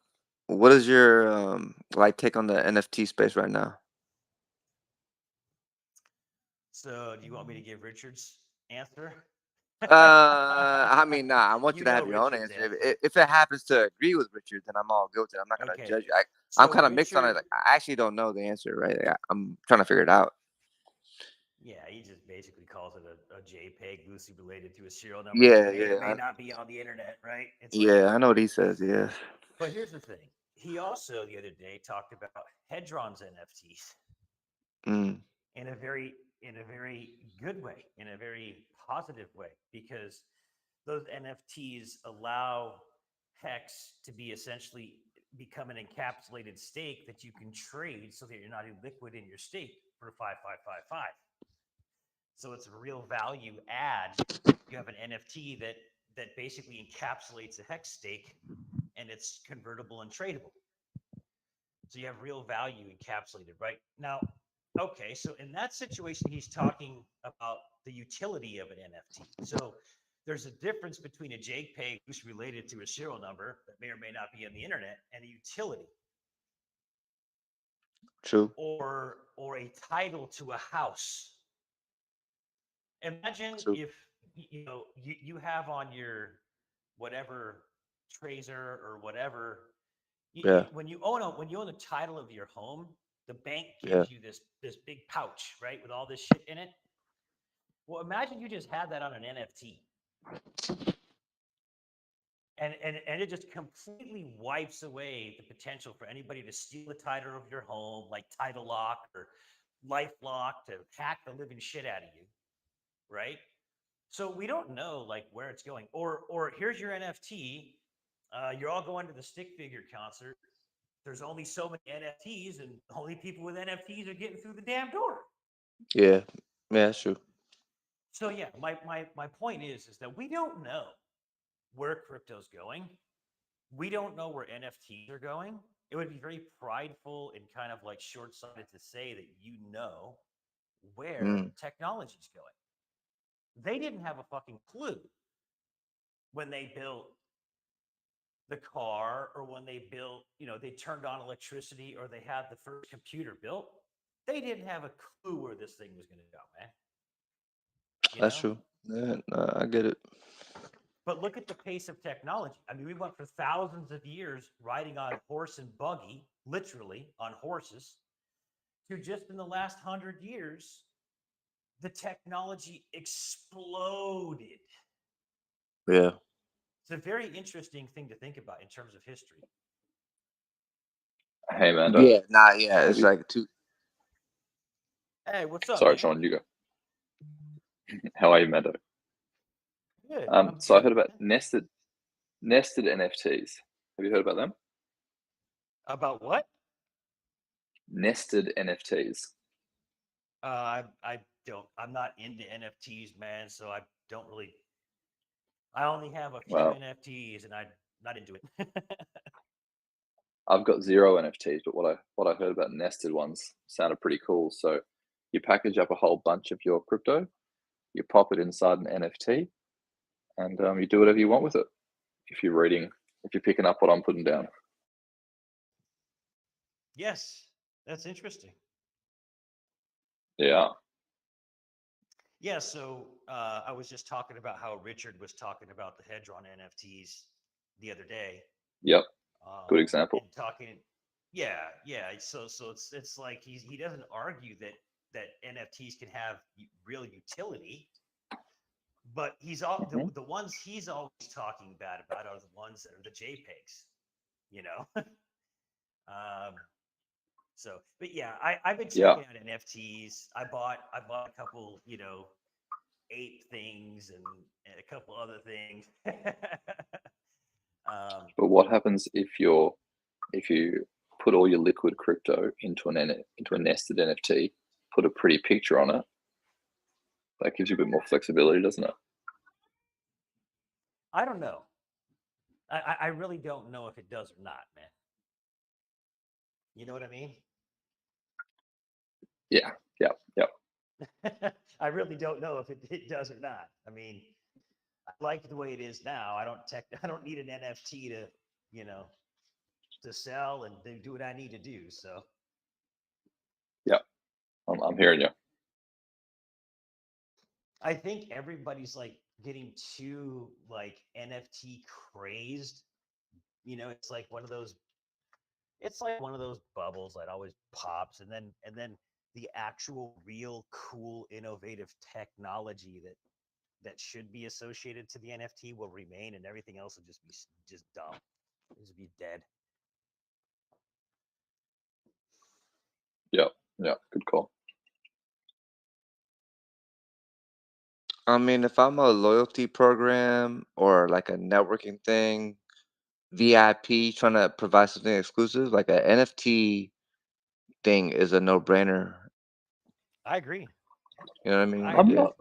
your like take on the NFT space right now? So, do you want me to give Richard's answer? I mean, nah. I want you You to know have your own Richard's answer. answer. If it happens to agree with Richard, then I'm all good with it. I'm not gonna Okay. judge you. I'm So kind of mixed on it. Richard, Like I actually don't know the answer, right? Like, I'm trying to figure it out. yeah, he just basically calls it a JPEG loosely related to a serial number that Yeah, may or yeah, may not be on the internet, right? It's like, yeah. I know what he says. Yeah. but here's the thing. He also the other day talked about Hedron's NFTs. Mm. in a very good way, in a very positive way, because those NFTs allow Hex to be essentially become an encapsulated stake that you can trade so that you're not illiquid in your stake for 5555. So it's a real value add. You have an NFT that basically encapsulates a Hex stake, and it's convertible and tradable. So you have real value encapsulated right now. Okay, so in that situation, he's talking about the utility of an NFT. So there's a difference between a JPEG who's related to a serial number that may or may not be on the internet and a utility. True. Or a title to a house. Imagine True. if you have on your whatever Tracer or whatever. Yeah. When you own the title of your home, the bank Yeah. gives you this big pouch, right, with all this shit in it. Well, imagine you just had that on an NFT, and it just completely wipes away the potential for anybody to steal the title of your home, like Title Lock or LifeLock, to hack the living shit out of you, right? So we don't know like where it's going. Or here's your NFT. You're all going to the Stick Figure concert. There's only so many NFTs, and only people with NFTs are getting through the damn door. Yeah. Yeah, that's true. So yeah, my point is that we don't know where crypto's going. We don't know where NFTs are going. It would be very prideful and kind of like short-sighted to say that you know where technology's going. They didn't have a fucking clue when they built the car, or when they built, they turned on electricity, or they had the first computer built. They didn't have a clue where this thing was going to go, man. That's true. Yeah, I get it. But look at the pace of technology. I mean, we went for thousands of years riding on horse and buggy, literally on horses, to just in the last 100 years, the technology exploded. Yeah. It's a very interesting thing to think about in terms of history. Hey, Mando. Yeah. Nah. Yeah. It's like two. Hey, what's up, Sorry, man? Sean, you go. How are you, Mando? Good. So I heard about nested NFTs. Have you heard about them? About what? Nested NFTs. I don't. I'm not into NFTs, man. So I don't really. I only have a few NFTs, and I'm not into it. I've got 0 NFTs, but what I heard about nested ones sounded pretty cool. So you package up a whole bunch of your crypto, you pop it inside an NFT, and you do whatever you want with it. If you're picking up what I'm putting down. Yes, that's interesting. Yeah. Yeah. So I was just talking about how Richard was talking about the Hedron NFTs the other day. Yep. Good example. And talking, yeah. So it's like he doesn't argue that NFTs can have real utility, but he's all the ones he's always talking bad about are the ones that are the JPEGs, you know. So, but yeah, I've been checking out NFTs. I bought a couple, ape things and a couple other things. But what happens if you put all your liquid crypto into a nested NFT, put a pretty picture on it? That gives you a bit more flexibility, doesn't it? I don't know. I really don't know if it does or not, man. You know what I mean? Yeah. I really don't know if it does or not. I mean, I like the way it is now. I don't need an NFT to sell and do what I need to do. So Yeah, I'm hearing you. I think everybody's like getting too like NFT crazed. It's like one of those bubbles that always pops, and then the actual real cool innovative technology that should be associated to the NFT will remain, and everything else will just be just dumb. It'll just be dead. Yeah, good call. I mean, if I'm a loyalty program or like a networking thing, VIP trying to provide something exclusive, like a NFT thing is a no-brainer. I agree. You know what I mean? I I'm agree. Yeah. not.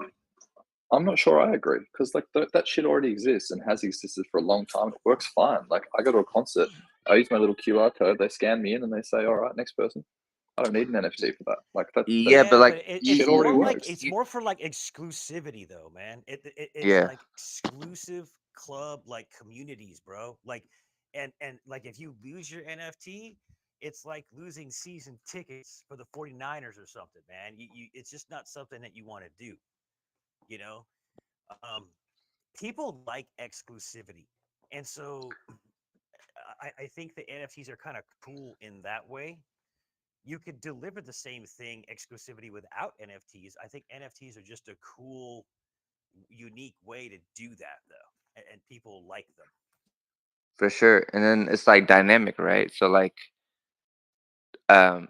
I'm not sure I agree because like that shit already exists and has existed for a long time. It works fine. Like I go to a concert, I use my little QR code, they scan me in, and they say, "All right, next person." I don't need an NFT for that. Like that Yeah, but Yeah, like but you, it's shit already more you, like works. it's you more for like exclusivity though, man. It's yeah, like exclusive club like communities, bro. Like and like if you lose your NFT, it's like losing season tickets for the 49ers or something, man. You it's just not something that you want to do, you know? Um people like exclusivity. And so I think the NFTs are kind of cool in that way. You could deliver the same thing exclusivity without NFTs. I think NFTs are just a cool, unique way to do that, though, and people like them. for sure. And then it's like dynamic, right? So like, um,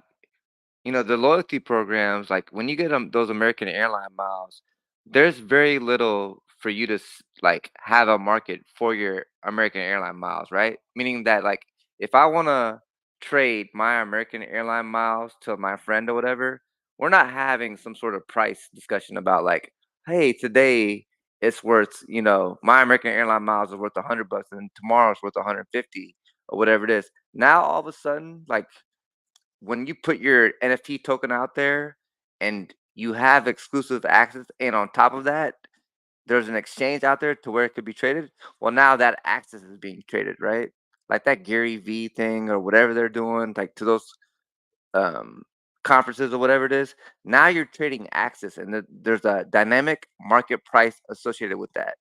the loyalty programs, like when you get those American airline miles, there's very little for you to like have a market for your American airline miles, right? Meaning that like if I want to trade my American airline miles to my friend or whatever, we're not having some sort of price discussion about like, hey, today it's worth, my American airline miles are worth $100 and tomorrow it's worth 150 or whatever it is. Now all of a sudden, like when you put your NFT token out there and you have exclusive access, and on top of that, there's an exchange out there to where it could be traded. Well, now that access is being traded, right? Like that Gary V thing or whatever they're doing, like to those um, conferences or whatever it is. Now you're trading access, and there's a dynamic market price associated with that.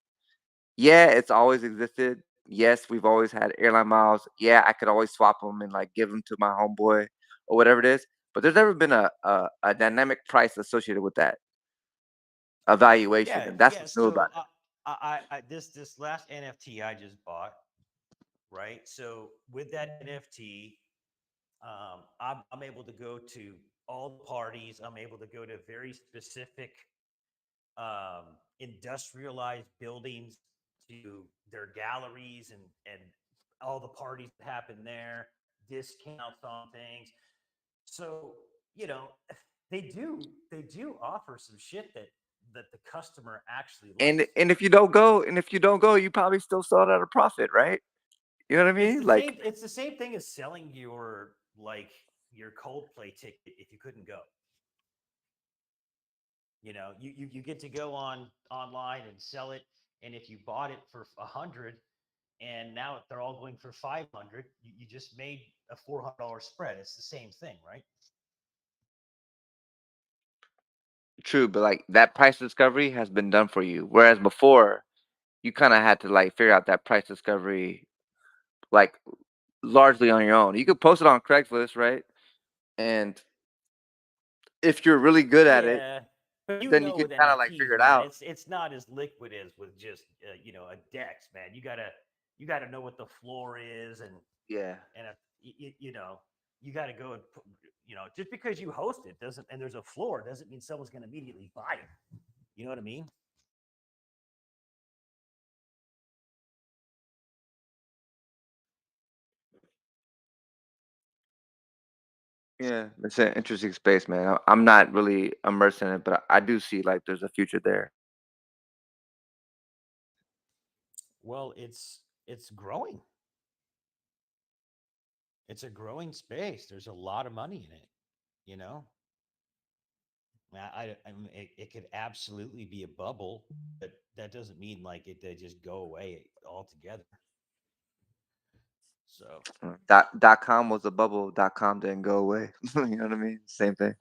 Yeah, it's always existed. Yes, we've always had airline miles. Yeah, I could always swap them and like give them to my homeboy or whatever it is. But there's never been a dynamic price associated with that evaluation, Yeah, and that's yeah. what's new about So this last NFT I just bought, right? So with that NFT, I'm able to go to all the parties. I'm able to go to very specific industrialized buildings, to their galleries and all the parties that happen there, discounts on things. So they do offer some shit that the customer actually it. likes. And if you don't go, you probably still sell it at a profit, right? You know what I It's mean? the Like, same. It's the same thing as selling your Coldplay ticket if you couldn't go. You get to go online and sell it, and if you bought it for 100, and now they're all going for 500, you just made a $400 spread. It's the same thing, right? true, but like that price discovery has been done for you. Whereas before, you kind of had to like figure out that price discovery like largely on your own. You could post it on Craigslist, right? And if you're really good at it, Yeah, but then you can with kind of like figure NFTs, it man, out. it's not as liquid as with just a Dex, man. You gotta know what the floor is, Yeah. and you gotta go and put, just because you host it doesn't, and there's a floor, doesn't mean someone's gonna immediately buy it. You know what I mean? Yeah, it's an interesting space, man. I'm not really immersed in it, but I do see like there's a future there. Well, it's growing. It's a growing space. There's a lot of money in it. You know, I mean, it could absolutely be a bubble, but that doesn't mean like they just go away altogether. So Dot com was a bubble. Dot com didn't go away. You know what I mean? Same thing.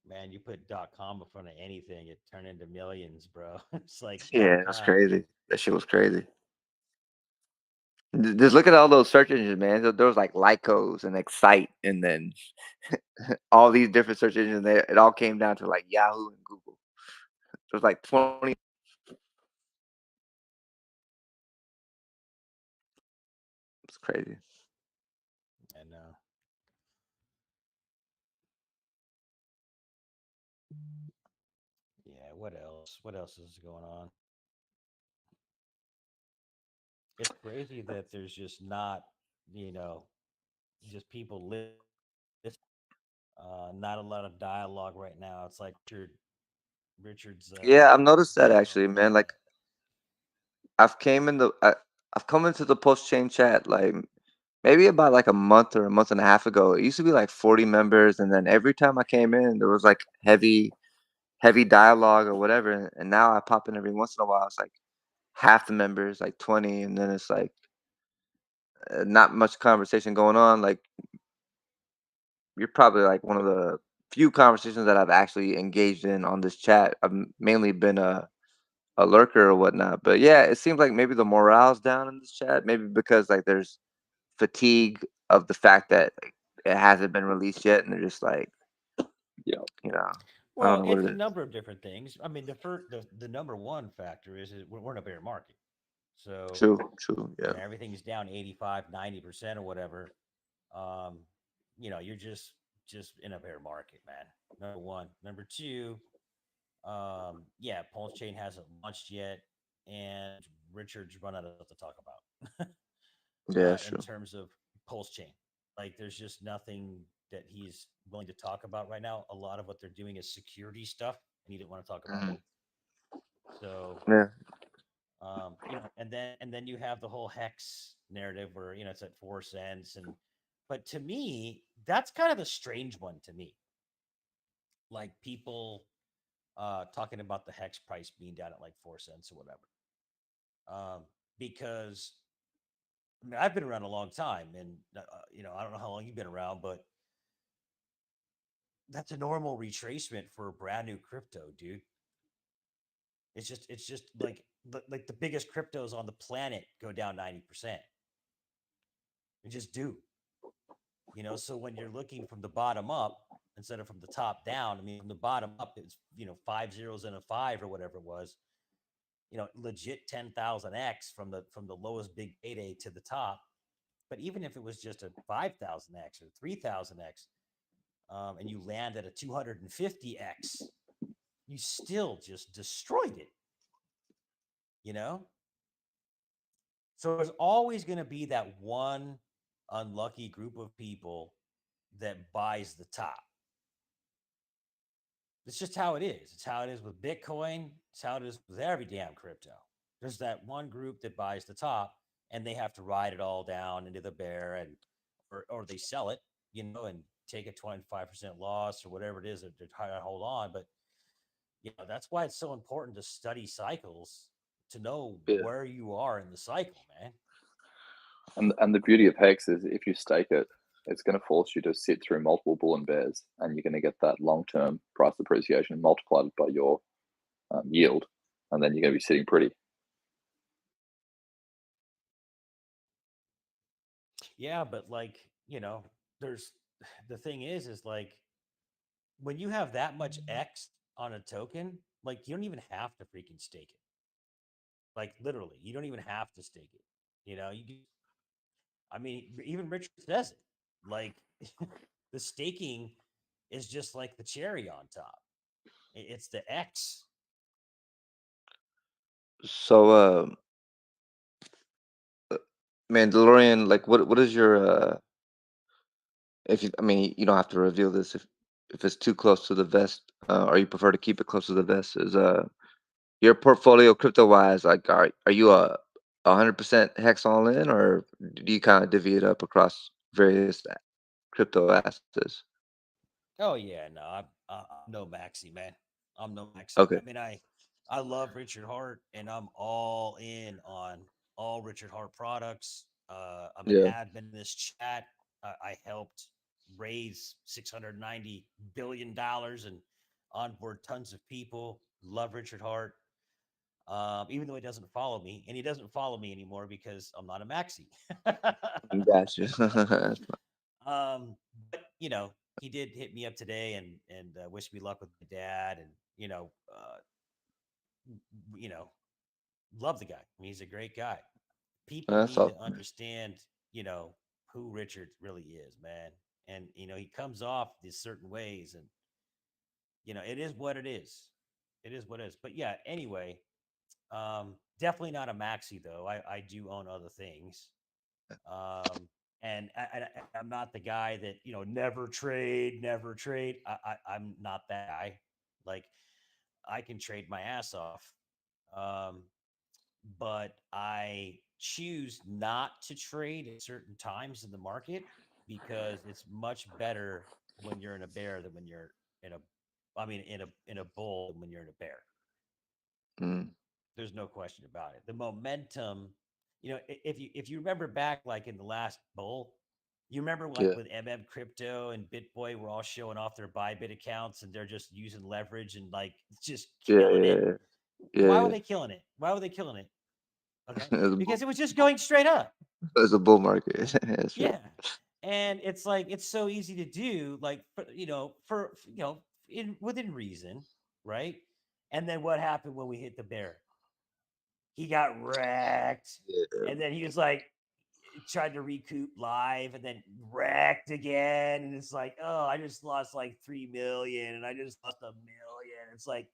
man, you put .com in front of anything, it turned into millions, bro. It's like Yeah, that's .com. crazy. That shit was crazy. Just look at all those search engines, man. There was like Lycos and Excite, and then all these different search engines. It all came down to like Yahoo and Google. There's like 20. It's crazy. And what else? What else is going on? It's crazy that there's just not, you know, just people list. Not a lot of dialogue right now. It's like Richard's Yeah, I've noticed that sitting on actually, his man. money. Like I've come into the post chain chat like maybe about like a month or a month and a half ago. It used to be like 40 members, and then every time I came in, there was like heavy dialogue or whatever. And now I pop in every once in a while. It's like half the members, like 20, and then it's like not much conversation going on. Like you're probably like one of the few conversations that I've actually engaged in on this chat. Mainly been a lurker or whatnot. But yeah, it seems like maybe the morale's down in this chat. Maybe because like there's fatigue of the fact that like, it hasn't been released yet, and they're just like, Yeah. you know, I don't Well, know what it's it a is. number of different things. I mean, the number one factor is we're in a bear market. So, True, yeah, when everything's down 85, 90% or whatever, um, you're just in a bear market, man. Number one. Number two, yeah, Pulse Chain hasn't launched yet, and Richard's run out of stuff to talk about yeah, it's in true. terms of Pulse Chain. Like, there's just nothing that he's willing to talk about right now. A lot of what they're doing is security stuff, and he didn't want to talk about it. Mhm. So, Yeah, and then you have the whole hex narrative where it's at 4 cents, but to me, that's kind of a strange one to me. Like people talking about the hex price being down at like 4 cents or whatever. Because I mean, I've been around a long time, and I don't know how long you've been around, but that's a normal retracement for a brand new crypto, dude. It's just like the biggest cryptos on the planet go down 90%. They just do. So when you're looking from the bottom up instead of from the top down, I mean, from the bottom up, it's, five zeros and a five or whatever it was, legit 10,000x from the lowest big payday to the top. But even if it was just a 5,000x or 3,000x, and you land at a 250x, you still just destroyed it, you know? So there's always going to be that one unlucky group of people that buys the top. It's just how it is. It's how it is with Bitcoin. It's how it is with every damn crypto. There's that one group that buys the top, and they have to ride it all down into the bear, or they sell it, and take a 25% loss or whatever it is that they're trying to hold on. But that's why it's so important to study cycles to know yeah. where you are in the cycle, man. And the beauty of Hex is if you stake it, it's going to force you to sit through multiple bull and bears, and you're going to get that long-term price appreciation multiplied by your yield, and then you're going to be sitting pretty. Yeah, but like, there's the thing is like when you have that much X on a token, like you don't even have to freaking stake it. Like literally, you don't even have to stake it. I mean, even Richard says it. Like the staking is just like the cherry on top. It's the X. So, Mandalorian, like, what is your if you, I mean, you don't have to reveal this if it's too close to the vest, or you prefer to keep it close to the vest. Is your portfolio crypto wise, like, are you a 100% hex all in, or do you kind of divvy it up across various crypto assets? Oh yeah, no, I'm no maxi man. I'm no maxi. Okay. I mean, I love Richard Hart, and I'm all in on all Richard Hart products. I'm an Yeah. admin in this chat. I helped raise $690 billion and onboard tons of people. Love Richard Hart, even though he doesn't follow me, and he doesn't follow me anymore because I'm not a maxi. Gotcha. Um, but he did hit me up today and wish me luck with my dad, and you know, love the guy. I mean, he's a great guy. People That's need all. to understand, who Richard really is, man. And he comes off these certain ways, and it is what it is. It is what it is. But yeah, anyway, definitely not a maxi though. I do own other things. And I'm not the guy that, never trade, never trade. I'm not that guy. Like, I can trade my ass off. Um, but I choose not to trade at certain times in the market because it's much better when you're in a bear than when you're in a, in a bull than when you're in a bear. Mm, There's no question about it. The momentum, if you remember back like in the last bull, you remember like yeah, with Crypto and BitBoy were all showing off their Bybit accounts and they're just using leverage and like just yeah, killing it. yeah, yeah, Why were yeah. they killing it? Why were they killing it? Okay. It's a Because bull, it was just going straight up. it's a bull market. That's right. Yeah. And it's like it's so easy to do, like in within reason, right? And then what happened when we hit the bear? He got wrecked. Yeah. And then he was like tried to recoup live and then wrecked again. And it's like, oh, I just lost like 3 million and I just lost 1 million. It's like,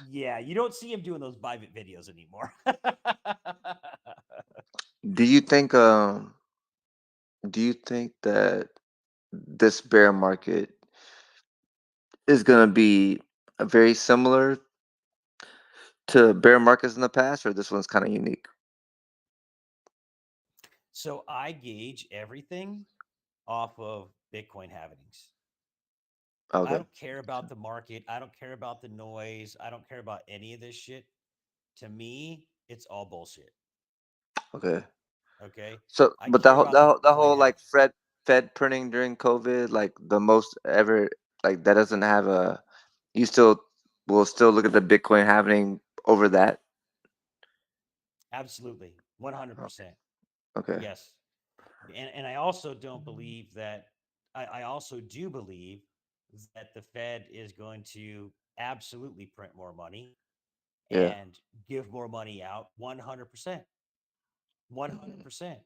yeah, you don't see him doing those Bybit videos anymore. Do you think that this bear market is gonna be very similar to bear markets in the past, or this one's kind of unique? So I gauge everything off of Bitcoin happenings. I Okay, don't care about the market. I don't care about the noise. I don't care about any of this shit. To me, it's all bullshit. okay. Okay. So, I but care about the the coin whole like happening. Fed printing during COVID, like the most ever, like that doesn't have a. You still will still look at the Bitcoin happening over that. Absolutely. Oh, 100%. okay. Yes. And I also don't believe that, I also do believe that the Fed is going to absolutely print more money Yeah. and give more money out 100%. 100%.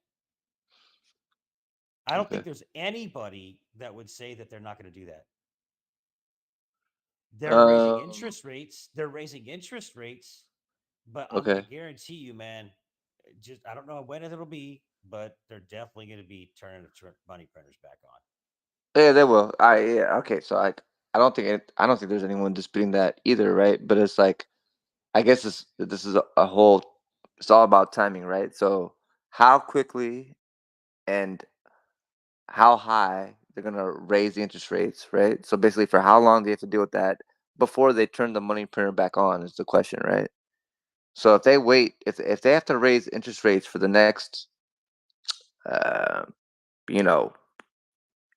I don't think Okay. there's anybody that would say that they're not going to do that. They're raising Um. interest rates. They're raising interest rates, but I'm going to Okay. guarantee you, man, just I don't know when it'll be, but they're definitely going to be turning the money printers back on. Yeah, they will. I Yeah. Okay. So I don't think there's anyone disputing that either, right? But it's like I guess this is a whole. It's all about timing, right? So how quickly and how high they're gonna raise the interest rates, right? So basically, for how long do you have to deal with that before they turn the money printer back on? Is the question, right? So if they wait, if they have to raise interest rates for the next, uh, you know,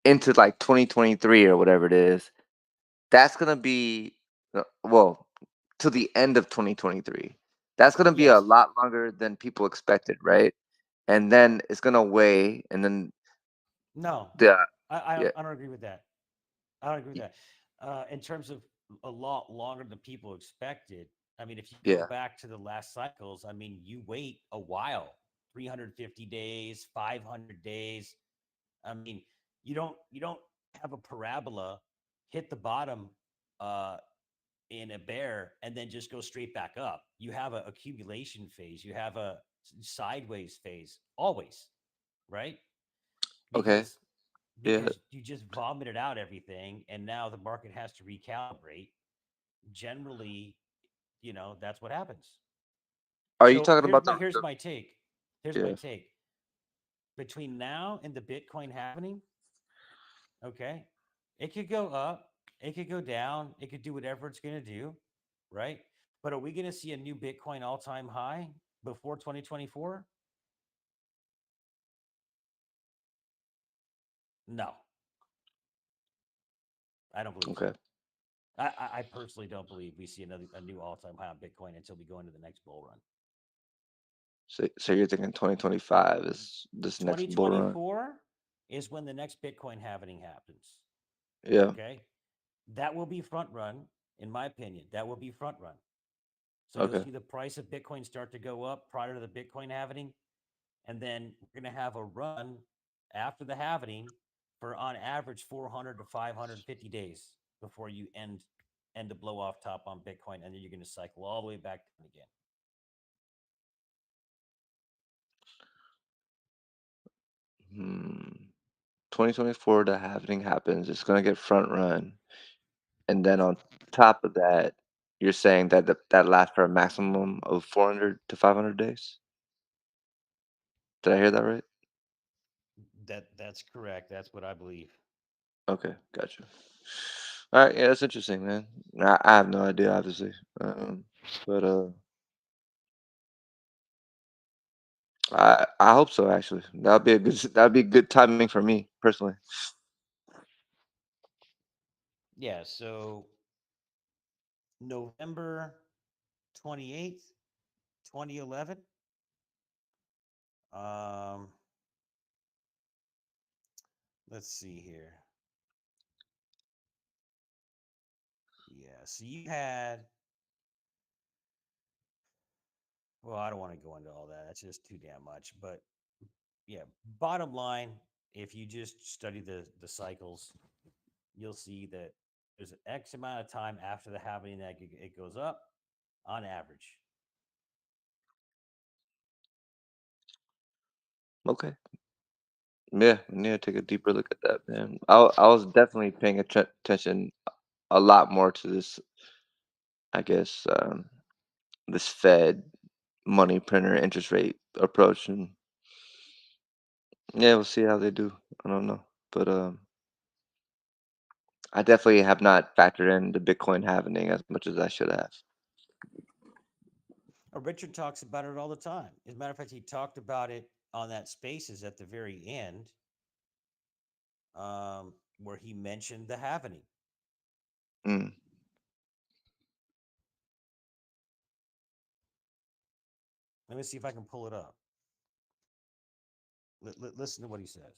into like 2023 or whatever it is, that's gonna be well to the end of 2023. That's gonna be a Yes. lot longer than people expected, right? And then it's gonna weigh, and then No, the I don't. yeah I don't agree with that. I don't agree with that. In terms of a lot longer than people expected. I mean, if you go yeah back to the last cycles, I mean, you wait a while, 350 days, 500 days. I mean, you don't have a parabola hit the bottom uh, in a bear and then just go straight back up. You have a accumulation phase. You have a sideways phase always, right? okay Because yeah. you just vomited out everything and now the market has to recalibrate. Generally, that's what happens. Are you So talking about here's my take. Here's my yeah take. Between now and the Bitcoin happening, okay, it could go up, it could go down, it could do whatever it's going to do, right? But are we going to see a new Bitcoin all-time high before 2024? No, I don't believe so. okay? I personally don't believe we see a new all-time high on Bitcoin until we go into the next bull run. So you're thinking 2025 is this next bull run? 2024 is when the next Bitcoin halving happens. Yeah. Okay. That will be front run, in my opinion. That will be front run. So you'll Okay. see the price of Bitcoin start to go up prior to the Bitcoin halving. And then we're going to have a run after the halving for on average 400 to 550 days before you end and to blow off top on Bitcoin, and then you're going to cycle all the way back down again. Hmm. 2024, the halving happens. It's gonna get front run, and then on top of that, you're saying that that lasts for a maximum of 400 to 500 days. Did I hear that right? That's correct. That's what I believe. Okay, gotcha. All right, yeah, that's interesting, man. I have no idea, obviously, but I hope so. Actually, that'd be good timing for me personally. Yeah. So November 28th, 2011. Um, let's see here. Yeah. So you had. Well, I don't want to go into all that. That's just too damn much. But yeah, bottom line, if you just study the cycles, you'll see that there's an X amount of time after the halving that it goes up on average. Okay, yeah, I need to take a deeper look at that, man. I was definitely paying attention a lot more to this, I guess, this Fed money printer interest rate approach, and yeah, we'll see how they do. I don't know, but I definitely have not factored in the Bitcoin halving as much as I should have. Richard talks about it all the time. As a matter of fact, he talked about it on that Spaces at the very end, where he mentioned the halvening. Mm. Let me see if I can pull it up. Listen to what he says.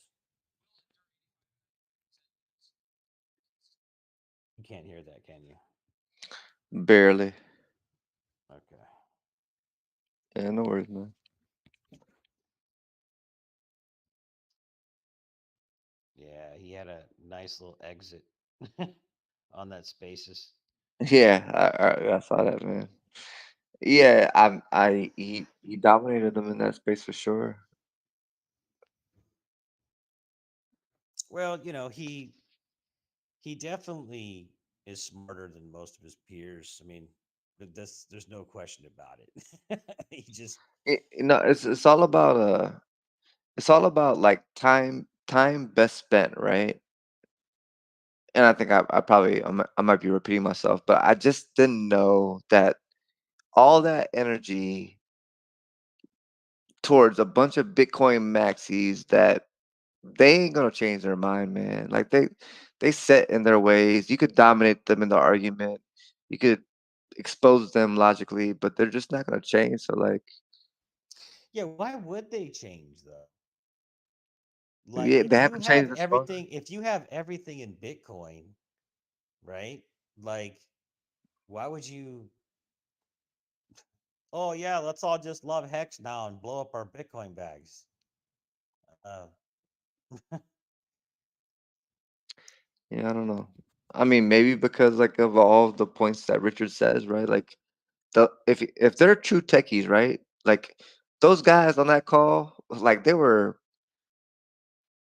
You can't hear that, can you? Barely. Okay. Yeah, no worries, man. Yeah, he had a nice little exit on that Spaces. Yeah, I saw that, man. Yeah, he dominated them in that space for sure. Well, he definitely is smarter than most of his peers. I mean, there's no question about it. He just It's all about like time best spent, right? And I think I probably I might be repeating myself, but I just didn't know that all that energy towards a bunch of Bitcoin maxis that they ain't gonna change their mind, man. Like they set in their ways. You could dominate them in the argument. You could expose them logically, but they're just not gonna change. So like, yeah. Why would they change though? Like yeah, they haven't changed this far. if you have everything in Bitcoin, right? Like, why would you? Oh yeah, let's all just love Hex now and blow up our Bitcoin bags. Uh, Yeah, I don't know. I mean, maybe because like of all the points that Richard says, right? Like if they're true techies, right? Like those guys on that call, like they were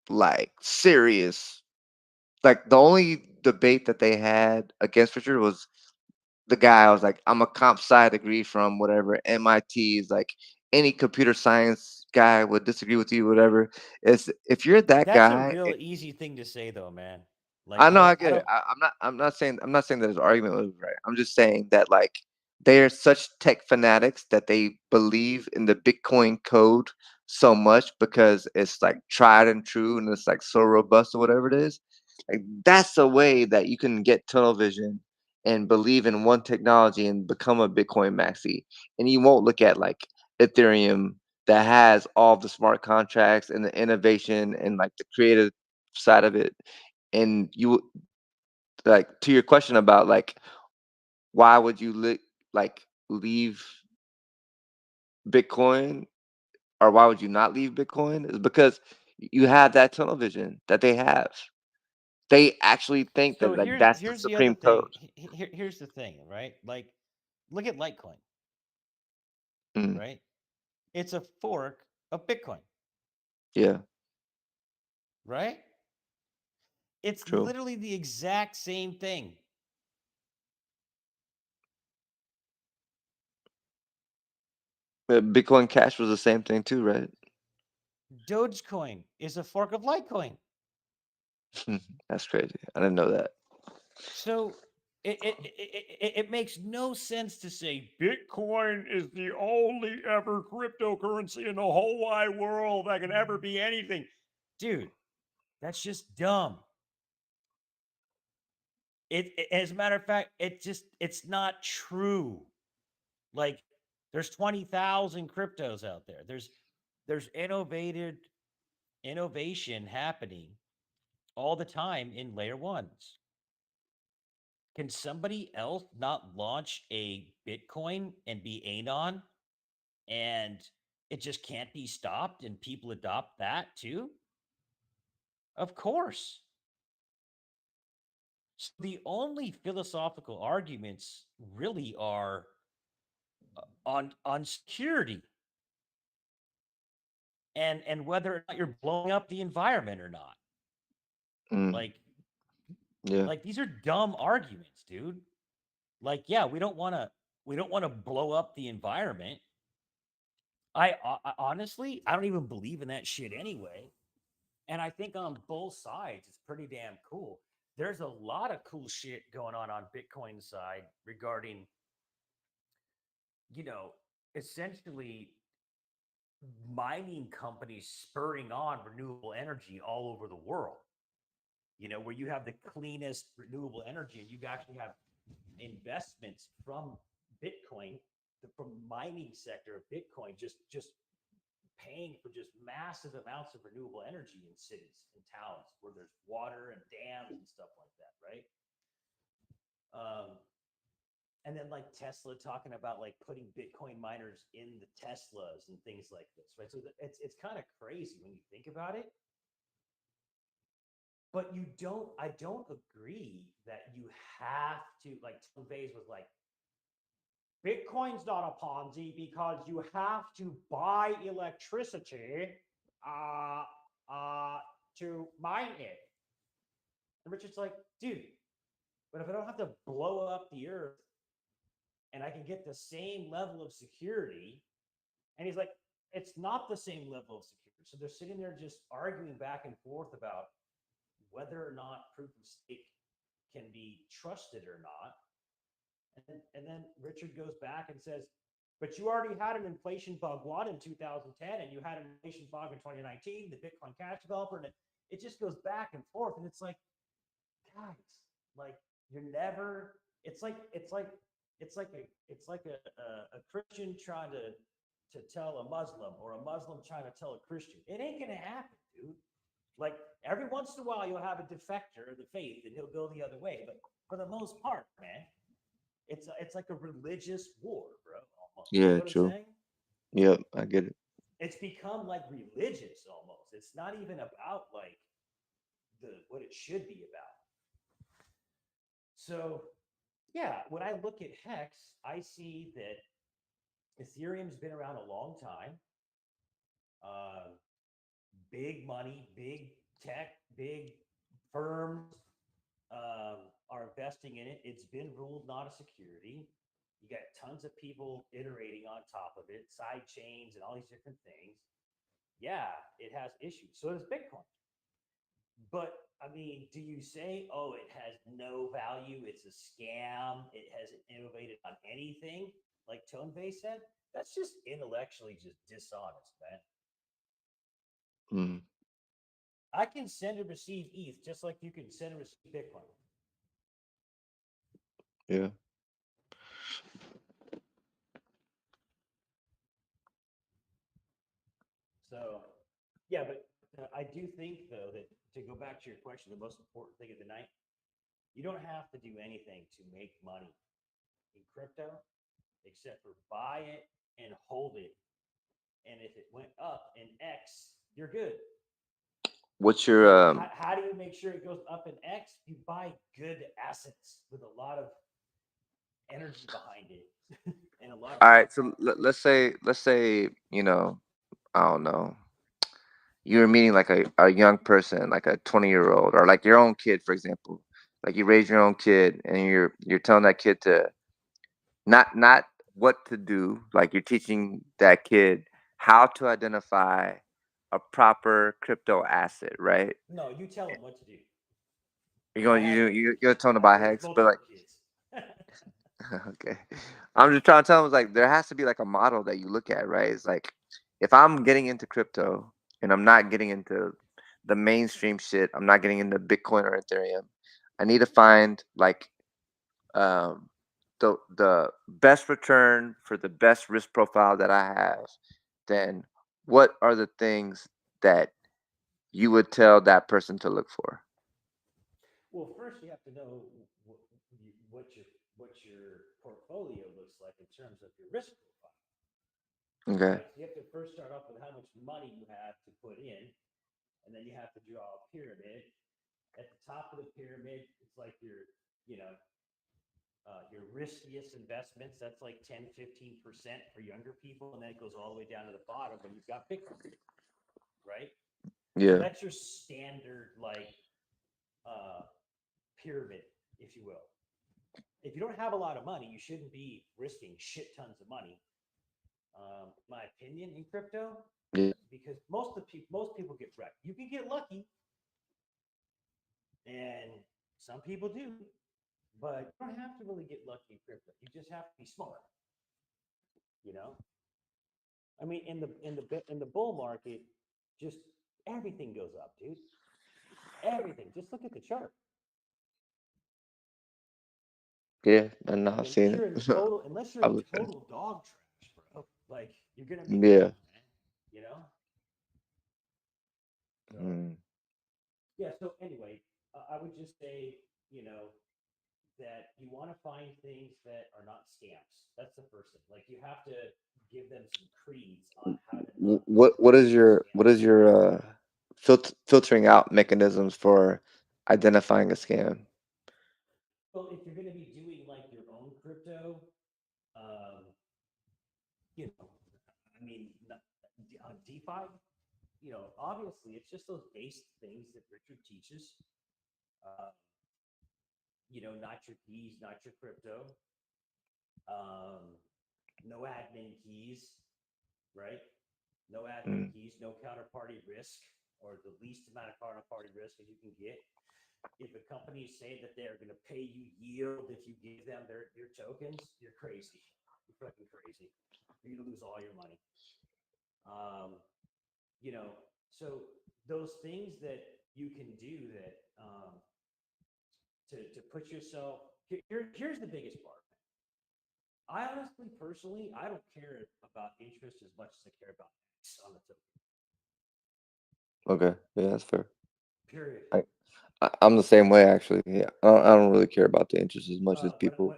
like serious. Like the only debate that they had against Richard was the guy I was like, I'm a comp sci degree from whatever MIT is like any computer science guy would disagree with you, whatever. It's if you're that that's a guy. real easy thing to say though, man. Like I know, I I get it. don't. I'm not saying that his argument was right. I'm just saying that like they are such tech fanatics that they believe in the Bitcoin code so much because it's like tried and true and it's like so robust or whatever it is. Like that's the way that you can get tunnel vision and believe in one technology and become a Bitcoin maxi. And you won't look at like Ethereum that has all the smart contracts and the innovation and like the creative side of it. And you like to your question about like why would you like leave Bitcoin or why would you not leave Bitcoin is because you have that tunnel vision that they have. they actually think So that like that's the here's the other supreme thing. code. Here's the thing, right? Like, look at Litecoin, Mm, right? It's a fork of Bitcoin, yeah, right? It's true. literally the exact same thing. Bitcoin Cash was the same thing too, right? Dogecoin is a fork of Litecoin. That's crazy. I didn't know that. So it makes no sense to say Bitcoin is the only ever cryptocurrency in the whole wide world that can ever be anything. Dude, that's just dumb. As a matter of fact, it's not true. Like, there's 20,000 cryptos out there. There's innovation happening all the time in layer ones. Can somebody else not launch a Bitcoin and be Anon, and it just can't be stopped and people adopt that too? Of course. So the only philosophical arguments really are on security and whether or not you're blowing up the environment or not. Mm, Like yeah. like these are dumb arguments, dude. Like, yeah, we don't want to blow up the environment. I honestly, I don't even believe in that shit anyway. And I think on both sides, it's pretty damn cool. There's a lot of cool shit going on Bitcoin side regarding, you know, essentially mining companies spurring on renewable energy all over the world. Where you have the cleanest renewable energy, and you actually have investments from Bitcoin, from mining sector of Bitcoin, just paying for just massive amounts of renewable energy in cities and towns where there's water and dams and stuff like that, right? And then like Tesla talking about like putting Bitcoin miners in the Teslas and things like this, right? So it's kind of crazy when you think about it. But I don't agree that you have to, like Tom Vase was like, Bitcoin's not a Ponzi because you have to buy electricity uh, uh, to mine it. And Richard's like, dude, but if I don't have to blow up the earth and I can get the same level of security, and he's like, it's not the same level of security. So they're sitting there just arguing back and forth about whether or not proof of stake can be trusted or not. And then Richard goes back and says, but you already had an inflation bug one in 2010, and you had an inflation bug in 2019, the Bitcoin Cash developer, and it just goes back and forth. And it's like, guys, like, you're never. It's like a Christian trying to tell a Muslim, or a Muslim trying to tell a Christian. It ain't gonna happen, dude. Like, every once in a while, you'll have a defector of the faith, and he'll go the other way. But for the most part, man, it's like a religious war, bro. Almost. You know Yeah, what I'm true. saying? Yep, I get it. It's become like religious almost. It's not even about like what it should be about. So yeah, when I look at Hex, I see that Ethereum's been around a long time. Uh, Big money, big tech, big firms are investing in it. It's been ruled not a security. You got tons of people iterating on top of it, side chains and all these different things. Yeah, it has issues. So does Bitcoin. But I mean, do you say, oh, it has no value? It's a scam. It hasn't innovated on anything, like Tone Vase said? That's just intellectually just dishonest, man. Mm, I can send and receive ETH just like you can send and receive Bitcoin. yeah. So, yeah, but I do think, though, that to go back to your question, the most important thing of the night, you don't have to do anything to make money in crypto except for buy it and hold it. And if it went up in X, you're good. what's So your how do you make sure it goes up in X? You buy good assets with a lot of energy behind it and a lot of all proof. right, so let's say, I don't know, you're meeting like a young person, like a 20-year-old, or like your own kid, for example. Like you raise your own kid and you're telling that kid to not what to do, like you're teaching that kid how to identify a proper crypto asset, right? No, you tell them what to do. You're I going have those you're kids. gonna tell them to I've buy raised hex, but multiple like kids. okay. I'm just trying to tell them like there has to be like a model that you look at, right? It's like if I'm getting into crypto and I'm not getting into the mainstream shit, I'm not getting into Bitcoin or Ethereum. I need to find like um the best return for the best risk profile that I have. Then what are the things that you would tell that person to look for? Well, first you have to know what, what your what your portfolio looks like in terms of your risk profile, Okay. right? So you have to first start off with how much money you have to put in, and then you have to draw a pyramid. At the top of the pyramid, it's like your riskiest investments. That's like 10-15% for younger people, and then it goes all the way down to the bottom when you've got Bitcoin, right? So Yeah. that's your standard uh, pyramid, if you will. If you don't have a lot of money, you shouldn't be risking shit tons of money. My opinion in crypto, Yeah. because most people get wrecked. You can get lucky, and some people do, but you don't have to really get lucky in crypto. You just have to be smart. You know, I mean, in the bull market, just everything goes up, dude. Everything. Just look at the chart. Yeah. And I I've mean, seen it. unless you're I've in looked at it. total dog trash, bro, like you're gonna make Yeah. money, man. You know. So Mm. yeah. So anyway, I would just say, you know, that you want to find things that are not scams. That's the first thing. Like you have to give them some creeds on how to not What fall into a scam. what is your filtering out mechanisms for identifying a scam? Well, if you're going to be doing like your own crypto, um, I mean, on DeFi, obviously it's just those basic things that Richard teaches. Uh, not your keys, not your crypto, um, no admin keys, right? No admin Mm, keys, no counterparty risk, or the least amount of counterparty risk that you can get. If a company is saying that they're going to pay you yield if you give them your tokens, you're crazy. You're fucking crazy. You're going to lose all your money. Um, so those things that you can do that to put yourself here's the biggest part. I honestly, personally, I don't care about interest as much as I care about X on the token. okay. Yeah, that's fair. Period. I, I'm the same way actually. Yeah. I don't really care about the interest as much as people.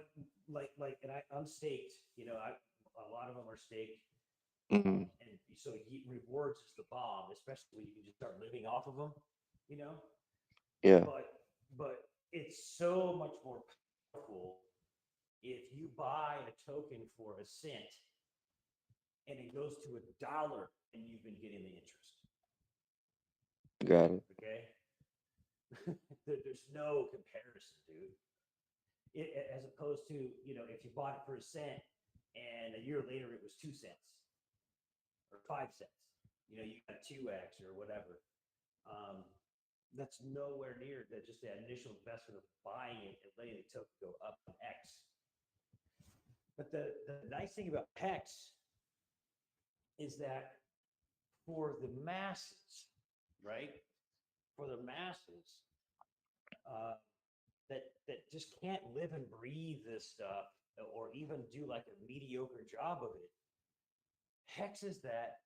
And I unstaked. A lot of them are staked, Mm, and so rewards is the bomb, especially when you can just start living off of them. You know, yeah. but it's so much more powerful if you buy a token for a cent and it goes to $1 and you've been getting the interest. Got it. Okay, there's no comparison, dude. As opposed to if you bought it for a cent and a year later it was 2 cents or 5 cents, you got 2x or whatever. Um, that's nowhere near just that initial investment of buying it and letting the token go up an X. But the nice thing about Hex is that for the masses, right? For the masses uh, that just can't live and breathe this stuff or even do like a mediocre job of it, Hex is that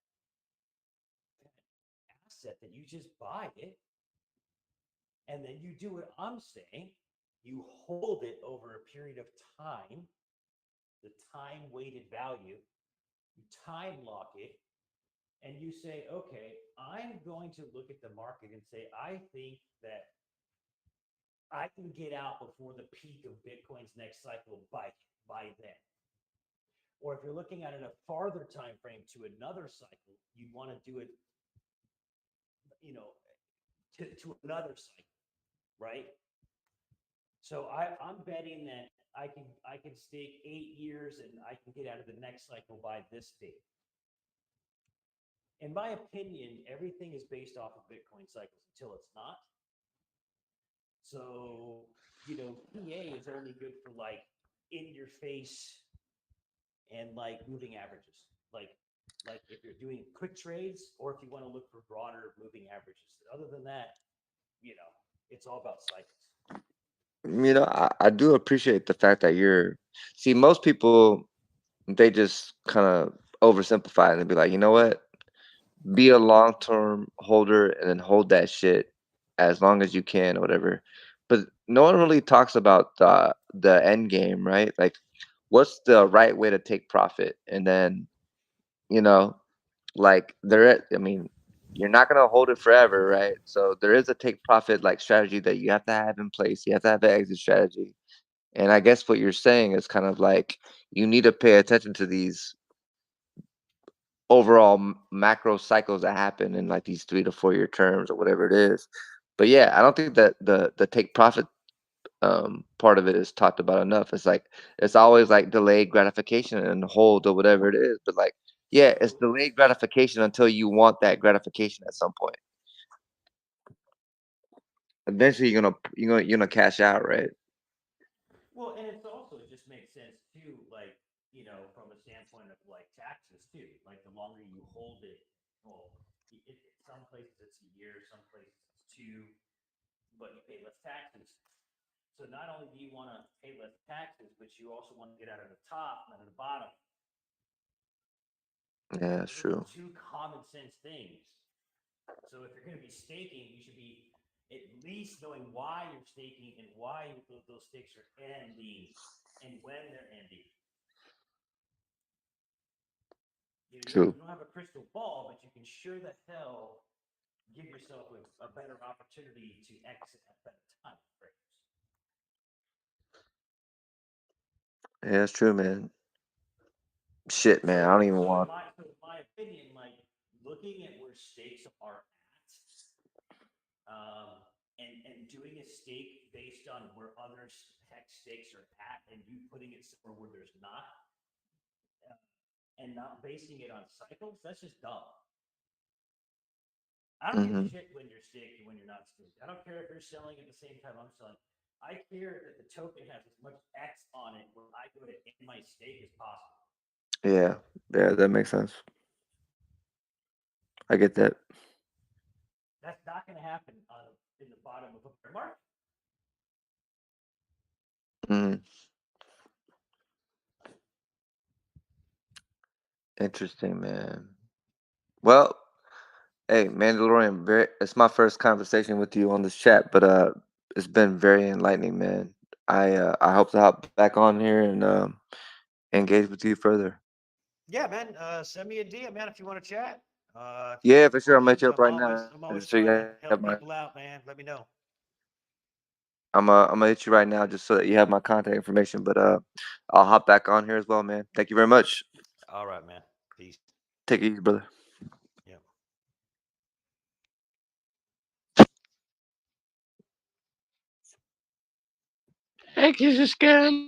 asset that you just buy it and then you do what I'm saying. You hold it over a period of time, the time weighted value, you time lock it, and you say, okay, I'm going to look at the market and say, I think that I can get out before the peak of Bitcoin's next cycle by then. Or if you're looking at it a farther time frame to another cycle, you want to do it, you know, to another cycle, right? So I'm betting that I can stake 8 years and I can get out of the next cycle by this date. In my opinion, everything is based off of Bitcoin cycles until it's not. So, PA is only good for like in your face and like moving averages. Like if you're doing quick trades or if you want to look for broader moving averages. Other than that, it's all about cycles. I do appreciate the fact that see, most people, they just kind of oversimplify it and be like, you know what? Be a long-term holder and then hold that shit as long as you can or whatever. But no one really talks about the end game, right? Like, what's the right way to take profit? And then, you know, like I mean, you're not gonna hold it forever, right? So there is a take profit like strategy that you have to have in place. You have to have an exit strategy. And I guess what you're saying is kind of like you need to pay attention to these overall macro cycles that happen in like these 3 to 4 year terms or whatever it is. But yeah, I don't think that the take profit part of it is talked about enough. It's like it's always like delayed gratification and hold or whatever it is. But like, yeah, it's So delayed gratification until you want that gratification at some point. Eventually, you're gonna cash out, right? well, and it's also it just makes sense too, like, from a standpoint of like taxes too. Like the longer you hold it, well, some places it's a year, some places it's two, but you pay less taxes. So not only do you want to pay less taxes, but you also want to get out of the top and out of the bottom. Yeah, that's Those are true. two common sense things. So if you're going to be staking, you should be at least knowing why you're staking and why those stakes are ending and when they're ending. True. You don't have a crystal ball, but you can sure the hell give yourself a better opportunity to exit at better time frames. Yeah, that's true, man. Shit, man. I So, don't even so in want. my so in my opinion, like looking at where stakes are at, um, and doing a stake based on where other hex stakes are at, and you putting it somewhere where there's not, uh, and not basing it on cycles, that's just dumb. I don't give a Hmm. shit when you're staked and when you're not staked. I don't care if you're selling at the same time I'm selling. I care that the token has as much X on it when I go to end my stake as possible. Yeah, yeah, that makes sense. I get that. That's not going to happen in the bottom of a bear market. Hmm. Interesting, man. Well, hey, Mandalorian, it's my first conversation with you on this chat, but it's been very enlightening, man. I hope to hop back on here and engage with you further. Yeah, man. Send me a DM, man, if you want to chat. If you got Yeah, any for sure. I'll met questions, you up right now. I'm Just always so you trying have to my. help people out, man. Let me know. I'm gonna hit you right now just so that you have my contact information. But I'll hop back on here as well, man. Thank you very much. All right, man. Peace. Take it easy, brother. Yeah. Heck is a scam.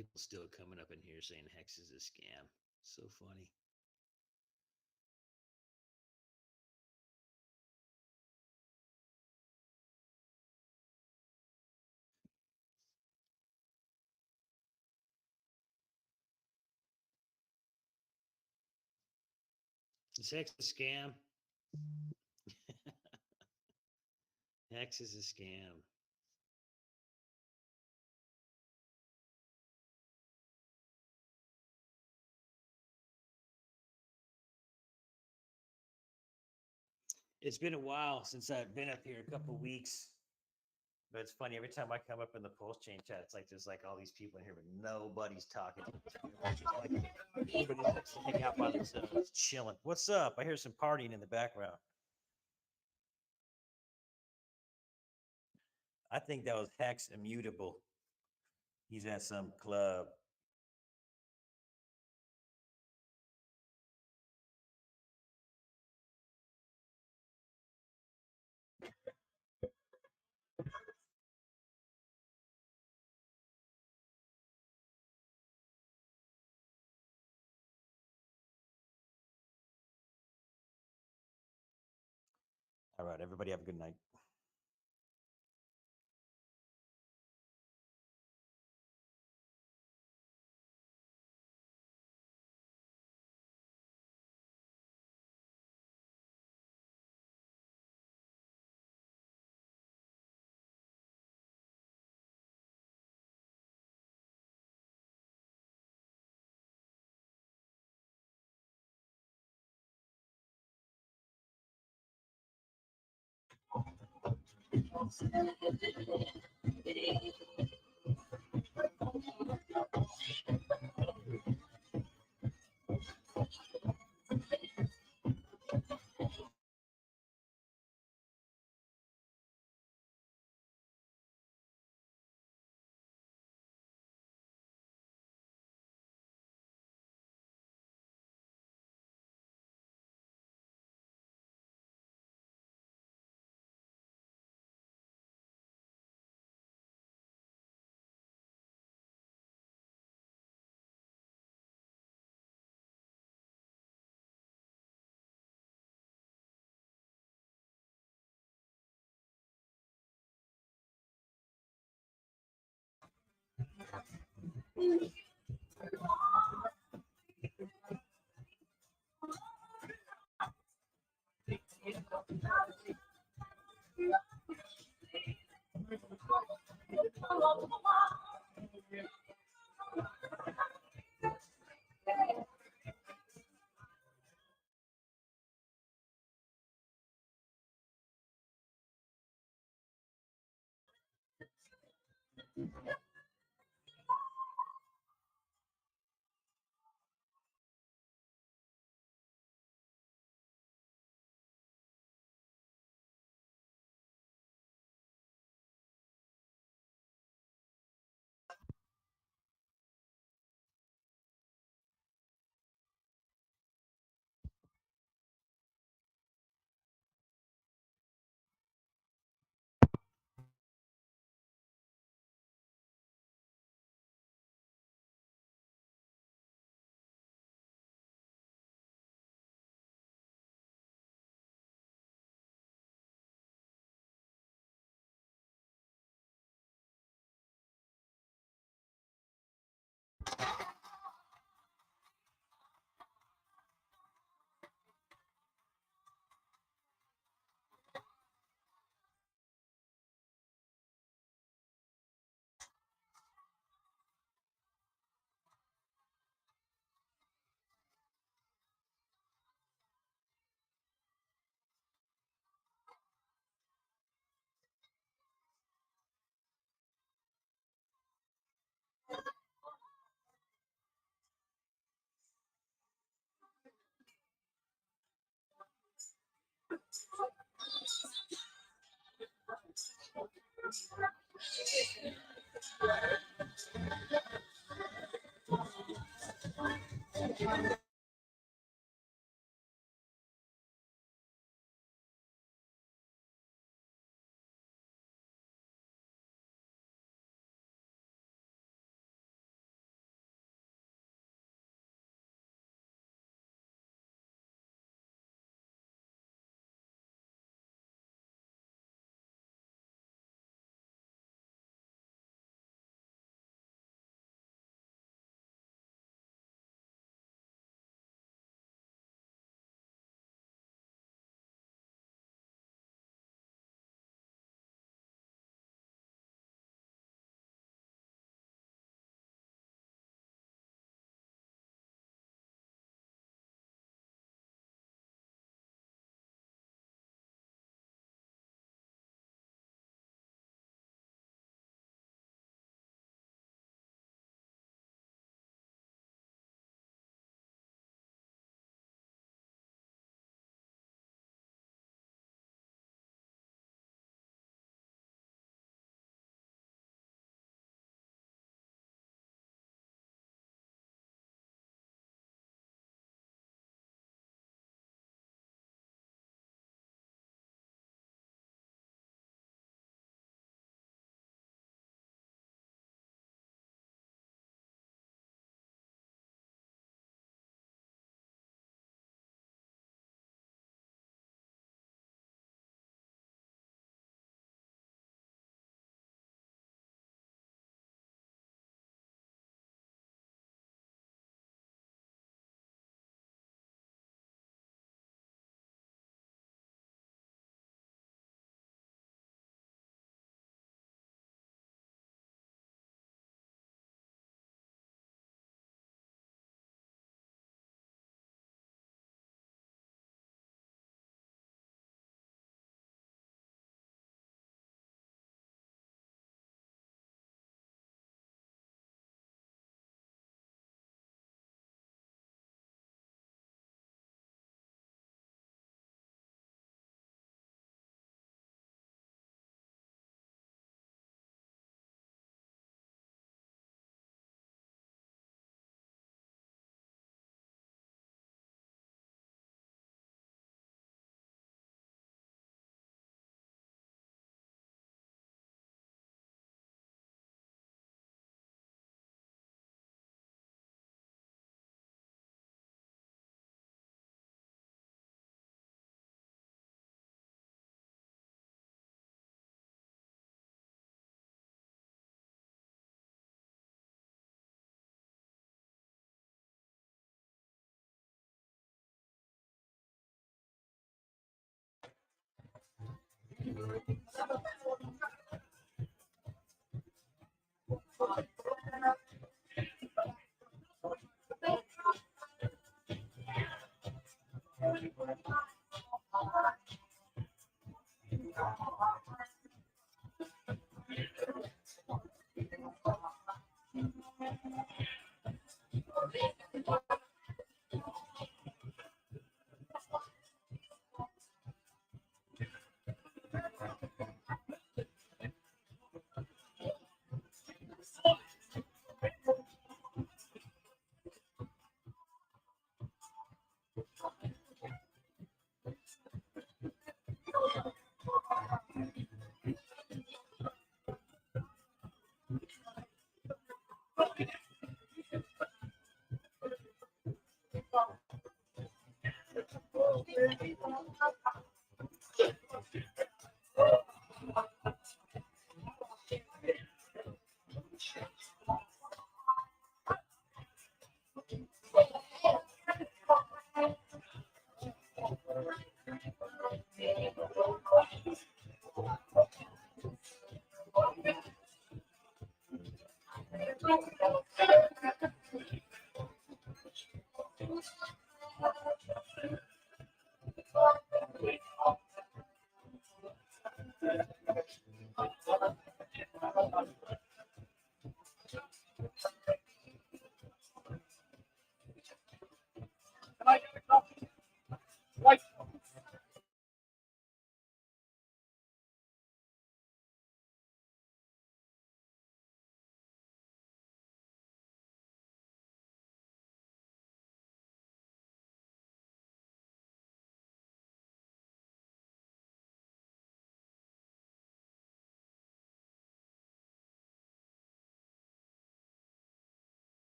people still coming up in here saying Hex is a scam. So funny. Is Hex a scam? Hex is a scam. It's been a while since I've been up here, a couple weeks. But it's funny, every time I come up in the Pulsechain chat, it's like there's like all these people in here, but nobody's talking. Everybody likes to hang out by themselves, chilling. What's up? I hear some partying in the background. I think that was Hex Immutable. He's at some club. All right, everybody have a good night.